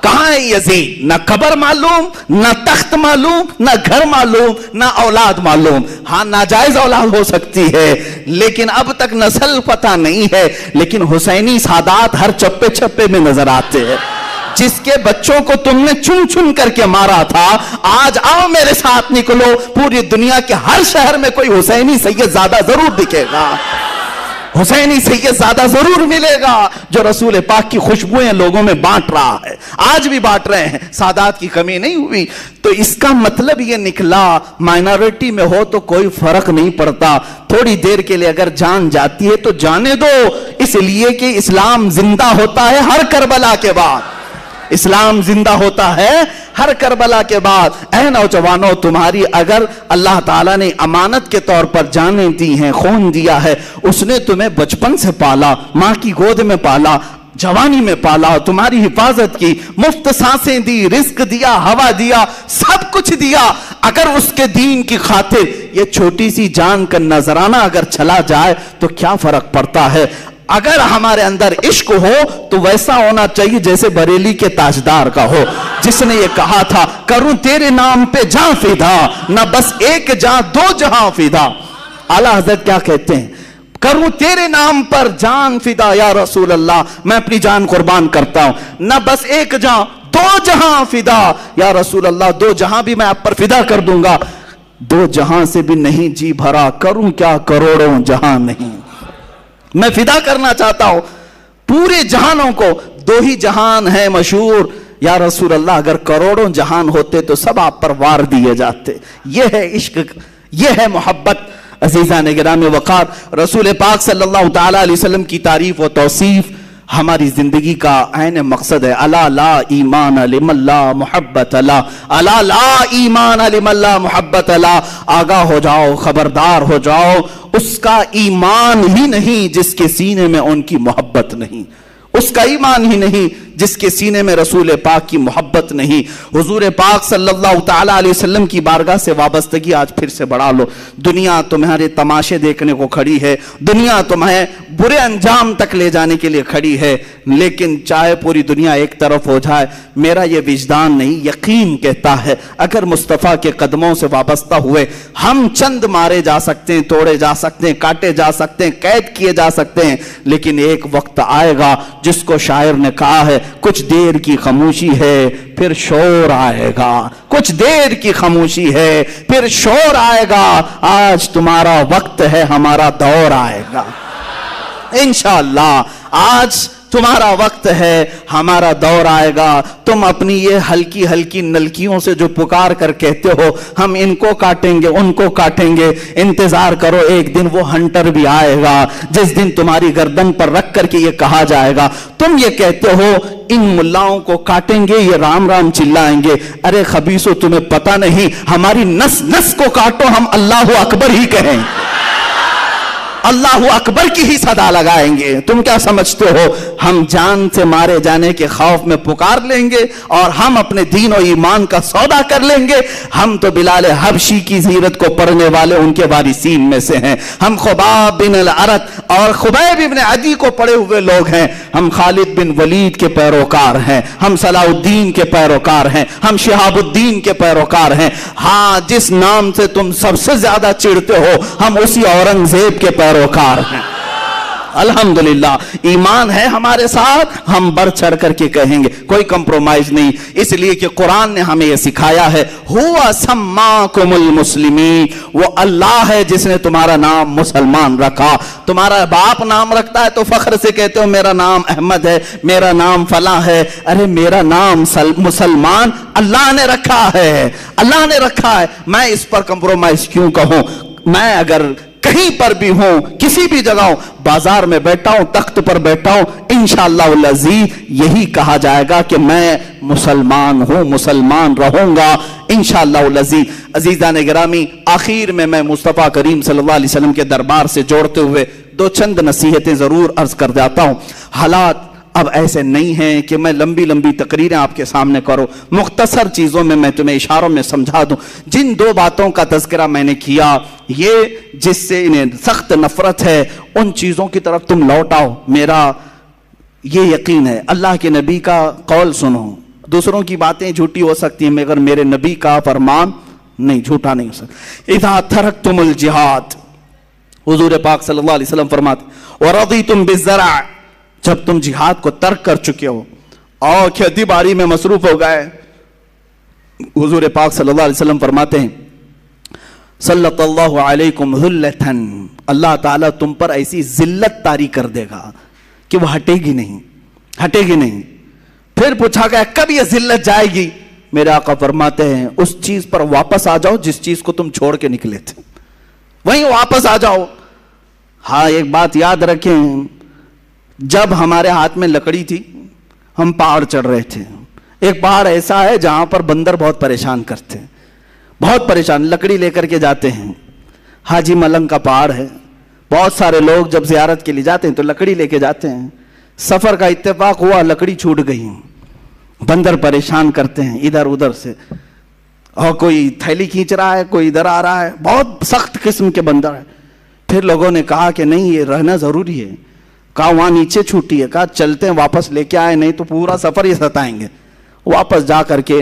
کہاں ہے یزید؟ نہ قبر معلوم، نہ تخت معلوم، نہ گھر معلوم، نہ اولاد معلوم. ہاں ناجائز اولاد ہو سکتی ہے لیکن اب تک نسل پتہ نہیں ہے. لیکن حسینی سادات ہر چپے چپے میں نظر آتے ہیں. جس کے بچوں کو تم نے چن چن کر کے مارا تھا، آج آؤ میرے ساتھ نکلو، پوری دنیا کے ہر شہر میں کوئی حسینی سید زادہ ضرور دکھے گا، حسینی سید زادہ ضرور ملے گا جو رسول پاک کی خوشبوئیں لوگوں میں بانٹ رہا ہے. آج بھی بانٹ رہے ہیں، سادات کی کمی نہیں ہوئی. تو اس کا مطلب یہ نکلا مائنورٹی میں ہو تو کوئی فرق نہیں پڑتا. تھوڑی دیر کے لیے اگر جان جاتی ہے تو جانے دو، اس لیے کہ اسلام زندہ ہوتا ہے ہر کربلا کے بعد. اسلام زندہ ہوتا ہے ہر کربلا کے بعد. اے نوجوانوں، تمہاری اگر اللہ تعالیٰ نے امانت کے طور پر جانیں دی ہیں، خون دیا ہے، اس نے تمہیں بچپن سے پالا، ماں کی گود میں پالا، جوانی میں پالا، تمہاری حفاظت کی، مفت سانسیں دی، رزق دیا، ہوا دیا، سب کچھ دیا. اگر اس کے دین کی خاطر یہ چھوٹی سی جان کا نذرانہ اگر چلا جائے تو کیا فرق پڑتا ہے؟ اگر ہمارے اندر عشق ہو تو ویسا ہونا چاہیے جیسے بریلی کے تاجدار کا ہو، جس نے یہ کہا تھا کروں تیرے نام پہ جاں فدا، نہ بس ایک جاں 2 جہاں فدا. اعلیٰ حضرت کیا کہتے ہیں؟ کروں تیرے نام پر جان فدا یا رسول اللہ، میں اپنی جان قربان کرتا ہوں. نہ بس ایک جاں 2 جہاں فدا یا رسول اللہ، 2 جہاں بھی میں آپ پر فدا کر دوں گا. 2 جہاں سے بھی نہیں جی بھرا، کروں کیا کروڑوں جہاں نہیں. میں فدا کرنا چاہتا ہوں پورے جہانوں کو. 2 ہی جہان ہے مشہور یا رسول اللہ، اگر کروڑوں جہان ہوتے تو سب آپ پر وار دیے جاتے. یہ ہے عشق، یہ ہے محبت. عزیزان گرامی وقار، رسول پاک صلی اللہ تعالی علیہ وسلم کی تعریف و توصیف ہماری زندگی کا عین مقصد ہے. الا لا ایمان لمن لا محبت لا، الا لا ایمان لمن لا محبت لا. آگاہ ہو جاؤ، خبردار ہو جاؤ، اس کا ایمان ہی نہیں جس کے سینے میں ان کی محبت نہیں، اس کا ایمان ہی نہیں جس کے سینے میں رسول پاک کی محبت نہیں. حضور پاک صلی اللہ تعالی علیہ وسلم کی بارگاہ سے وابستگی آج پھر سے بڑھا لو. دنیا تمہارے تماشے دیکھنے کو کھڑی ہے، دنیا تمہیں برے انجام تک لے جانے کے لیے کھڑی ہے، لیکن چاہے پوری دنیا ایک طرف ہو جائے، میرا یہ وجدان نہیں، یقین کہتا ہے اگر مصطفیٰ کے قدموں سے وابستہ ہوئے ہم چند مارے جا سکتے ہیں، توڑے جا سکتے ہیں، کاٹے جا سکتے ہیں، قید کیے جا سکتے ہیں، لیکن ایک وقت آئے گا جس کو شاعر نے کہا ہے کچھ دیر کی خاموشی ہے پھر شور آئے گا، کچھ دیر کی خاموشی ہے پھر شور آئے گا. آج تمہارا وقت ہے، ہمارا دور آئے گا انشاءاللہ. آج تمہارا وقت ہے، ہمارا دور آئے گا. تم اپنی یہ ہلکی ہلکی نلکیوں سے جو پکار کر کہتے ہو ہم ان کو کاٹیں گے ان کو کاٹیں گے، انتظار کرو، ایک دن وہ ہنٹر بھی آئے گا جس دن تمہاری گردن پر رکھ کر کے یہ کہا جائے گا تم یہ کہتے ہو ان ملاؤں کو کاٹیں گے، یہ رام رام چلائیں گے. ارے خبیثو، تمہیں پتہ نہیں، ہماری نس نس کو کاٹو، ہم اللہ اکبر ہی کہیں. اللہ اکبر کی ہی صدا لگائیں گے۔ تم کیا سمجھتے ہو ہم جان سے مارے جانے کے خوف میں پکار لیں گے اور ہم اپنے دین و ایمان کا سودا کر لیں گے؟ ہم تو بلال حبشی کی سیرت کو پڑھنے والے ان کے وارثین میں سے ہیں، ہم خباب بن الارت اور خبیب بن عدی کو پڑھے ہوئے لوگ ہیں، ہم خالد بن ولید کے پیروکار ہیں، ہم صلاح الدین کے پیروکار ہیں، ہم شہاب الدین کے پیروکار ہیں۔ ہاں، جس نام سے تم سب سے زیادہ چڑھتے ہو ہم اسی اورنگزیب کے پیروکار ہیں۔ الحمدللہ ایمان ہے ہمارے ساتھ، ہم بڑھ چڑھ کر کے کہیں گے، کوئی کمپرومائز نہیں، اس لیے کہ قرآن نے ہمیں یہ سکھایا ہے ہوا سماکم المسلمین، وہ اللہ ہے جس نے تمہارا نام مسلمان رکھا۔ تمہارا باپ نام رکھتا ہے تو فخر سے کہتے ہو میرا نام احمد ہے، میرا نام فلاں ہے، ارے میرا نام مسلمان اللہ نے رکھا ہے، اللہ نے رکھا ہے، میں اس پر کمپرومائز کیوں کہوں؟ میں اگر کہیں پر بھی ہوں، کسی بھی جگہ ہوں، بازار میں بیٹھا ہوں، تخت پر بیٹھا ہوں، انشاءاللہ العزیز یہی کہا جائے گا کہ میں مسلمان ہوں، مسلمان رہوں گا انشاءاللہ العزیز۔ عزیزان گرامی، آخر میں مصطفیٰ کریم صلی اللہ علیہ وسلم کے دربار سے جوڑتے ہوئے دو چند نصیحتیں ضرور عرض کر جاتا ہوں۔ حالات اب ایسے نہیں ہیں کہ میں لمبی لمبی تقریریں آپ کے سامنے کروں، مختصر چیزوں میں تمہیں اشاروں میں سمجھا دوں۔ جن دو باتوں کا تذکرہ میں نے کیا، یہ جس سے انہیں سخت نفرت ہے، ان چیزوں کی طرف تم لوٹ آؤ۔ میرا یہ یقین ہے، اللہ کے نبی کا قول سنو، دوسروں کی باتیں جھوٹی ہو سکتی ہیں مگر میرے نبی کا فرمان نہیں، جھوٹا نہیں ہو سکتا۔ اذا ترکتم الجہاد، حضور پاک صلی اللہ علیہ وسلم فرماتے ورضیتم بالزرع، جب تم جہاد کو ترک کر چکے ہو اور کھیتی باڑی میں مصروف ہو گئے، حضور پاک صلی اللہ علیہ وسلم فرماتے ہیں صلت اللہ علیکم ذلتن، اللہ تعالیٰ تم پر ایسی ذلت طاری کر دے گا کہ وہ ہٹے گی نہیں، ہٹے گی نہیں۔ پھر پوچھا گیا کب یہ ذلت جائے گی؟ میرے آقا فرماتے ہیں اس چیز پر واپس آ جاؤ جس چیز کو تم چھوڑ کے نکلے تھے، وہیں واپس آ جاؤ۔ ہاں ایک بات یاد رکھیں، جب ہمارے ہاتھ میں لکڑی تھی ہم پہاڑ چڑھ رہے تھے، ایک پہاڑ ایسا ہے جہاں پر بندر بہت پریشان کرتے ہیں، بہت پریشان، لکڑی لے کر کے جاتے ہیں۔ حاجی ملنگ کا پہاڑ ہے، بہت سارے لوگ جب زیارت کے لیے جاتے ہیں تو لکڑی لے کے جاتے ہیں، سفر کا اتفاق ہوا لکڑی چھوٹ گئی، بندر پریشان کرتے ہیں ادھر ادھر سے، اور کوئی تھیلی کھینچ رہا ہے، کوئی ادھر آ رہا ہے، بہت سخت قسم کے بندر ہیں۔ پھر لوگوں نے کہا کہ نہیں یہ رہنا ضروری ہے، کہا وہاں نیچے چھوٹی ہے، کہا چلتے ہیں واپس لے کے آئے، نہیں تو پورا سفر یہ ستائیں گے۔ واپس جا کر کے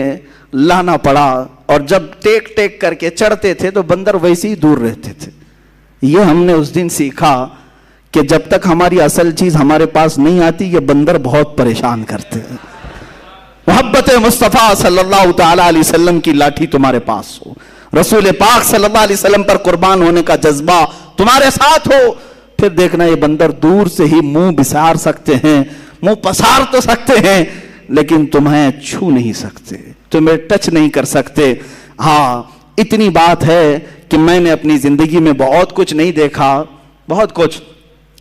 لانا پڑا، اور جب ٹیک ٹیک کر کے چڑھتے تھے تو بندر ویسے ہی دور رہتے تھے۔ یہ ہم نے اس دن سیکھا کہ جب تک ہماری اصل چیز ہمارے پاس نہیں آتی یہ بندر بہت پریشان کرتے ہیں۔ محبت مصطفیٰ صلی اللہ تعالی علیہ وسلم کی لاٹھی تمہارے پاس ہو، رسول پاک صلی اللہ علیہ وسلم پر قربان ہونے کا جذبہ تمہارے ساتھ ہو، پھر دیکھنا یہ بندر دور سے ہی منہ بسار سکتے ہیں، منہ پسار تو سکتے ہیں لیکن تمہیں چھو نہیں سکتے، تمہیں ٹچ نہیں کر سکتے۔ ہاں اتنی بات ہے کہ میں نے اپنی زندگی میں بہت کچھ نہیں دیکھا، بہت کچھ،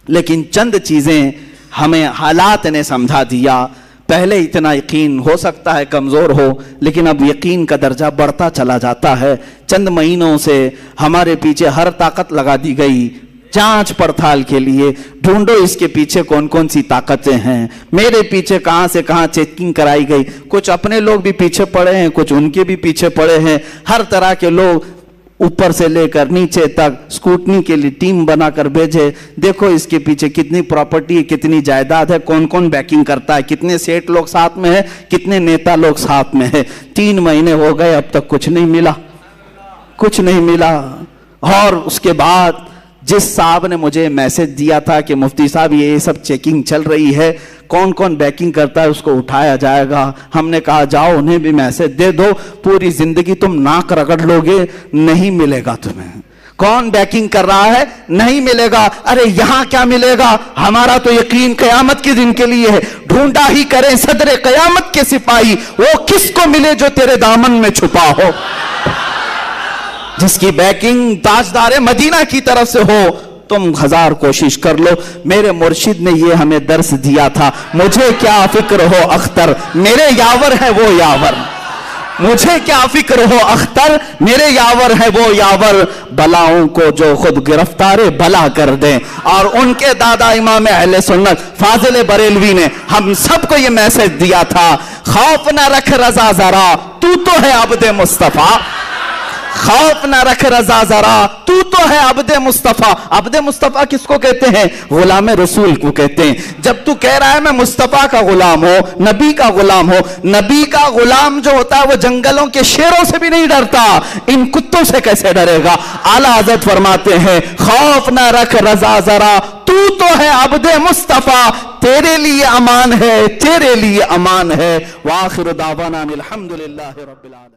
لیکن چند چیزیں ہمیں حالات نے سمجھا دیا۔ پہلے اتنا یقین ہو سکتا ہے کمزور ہو، لیکن اب یقین کا درجہ بڑھتا چلا جاتا ہے۔ چند مہینوں سے ہمارے پیچھے ہر طاقت لگا دی گئی جانچ پڑتال کے لیے، ڈھونڈو اس کے پیچھے کون کون سی طاقتیں ہیں، میرے پیچھے کہاں سے کہاں چیکنگ کرائی گئی، کچھ اپنے لوگ بھی پیچھے پڑے ہیں، کچھ ان کے بھی پیچھے پڑے ہیں، ہر طرح کے لوگ اوپر سے لے کر نیچے تک اسکوٹنی کے لیے ٹیم بنا کر بھیجے، دیکھو اس کے پیچھے کتنی پراپرٹی ہے، کتنی جائیداد ہے، کون کون بیکنگ کرتا ہے، کتنے سیٹ لوگ ساتھ میں ہیں، کتنے نیتا لوگ ساتھ میں ہیں۔ 3 مہینے ہو گئے اب تک کچھ نہیں ملا، کچھ نہیں ملا۔ اور اس کے بعد جس صاحب نے مجھے میسج دیا تھا کہ مفتی صاحب یہ سب چیکنگ چل رہی ہے، کون کون بیکنگ کرتا ہے اس کو اٹھایا جائے گا، ہم نے کہا جاؤ انہیں بھی میسج دے دو، پوری زندگی تم ناک رگڑ لو گے نہیں ملے گا تمہیں۔ کون بیکنگ کر رہا ہے نہیں ملے گا، ارے یہاں کیا ملے گا، ہمارا تو یقین قیامت کے دن کے لیے ہے۔ ڈھونڈا ہی کریں صدر قیامت کے سپاہی، وہ کس کو ملے جو تیرے دامن میں چھپا ہو، جس کی بیکنگ تاجدار مدینہ کی طرف سے ہو۔ تم 1000 کوشش کر لو، میرے مرشد نے یہ ہمیں درس دیا تھا، مجھے کیا فکر ہو اختر، میرے یاور ہے وہ یاور،
مجھے کیا فکر ہو اختر، میرے یاور ہے وہ یاور، بلاؤں کو جو خود گرفتار بلا کر دیں۔ اور ان کے دادا امام اہل سنت فاضل بریلوی نے ہم سب کو یہ میسج دیا تھا، خوف نہ رکھ رضا ذرا، تو ہے عبد مصطفیٰ۔ خوف نہ رکھ رضا ذرا، تو ہے عبد مصطفیٰ۔ عبد مصطفیٰ کس کو کہتے ہیں؟ غلام رسول کو کہتے ہیں۔ جب تو کہہ رہا ہے میں مصطفیٰ کا غلام ہو، نبی کا غلام ہو، نبی کا غلام جو ہوتا ہے وہ جنگلوں کے شیروں سے بھی نہیں ڈرتا، ان کتوں سے کیسے ڈرے گا؟ اعلیٰ حضرت فرماتے ہیں خوف نہ رکھ رضا ذرا، تو ہے عبد مصطفیٰ، تیرے لیے امان ہے، تیرے لیے امان ہے۔ وآخر دعوانا الحمدللہ رب العالمین۔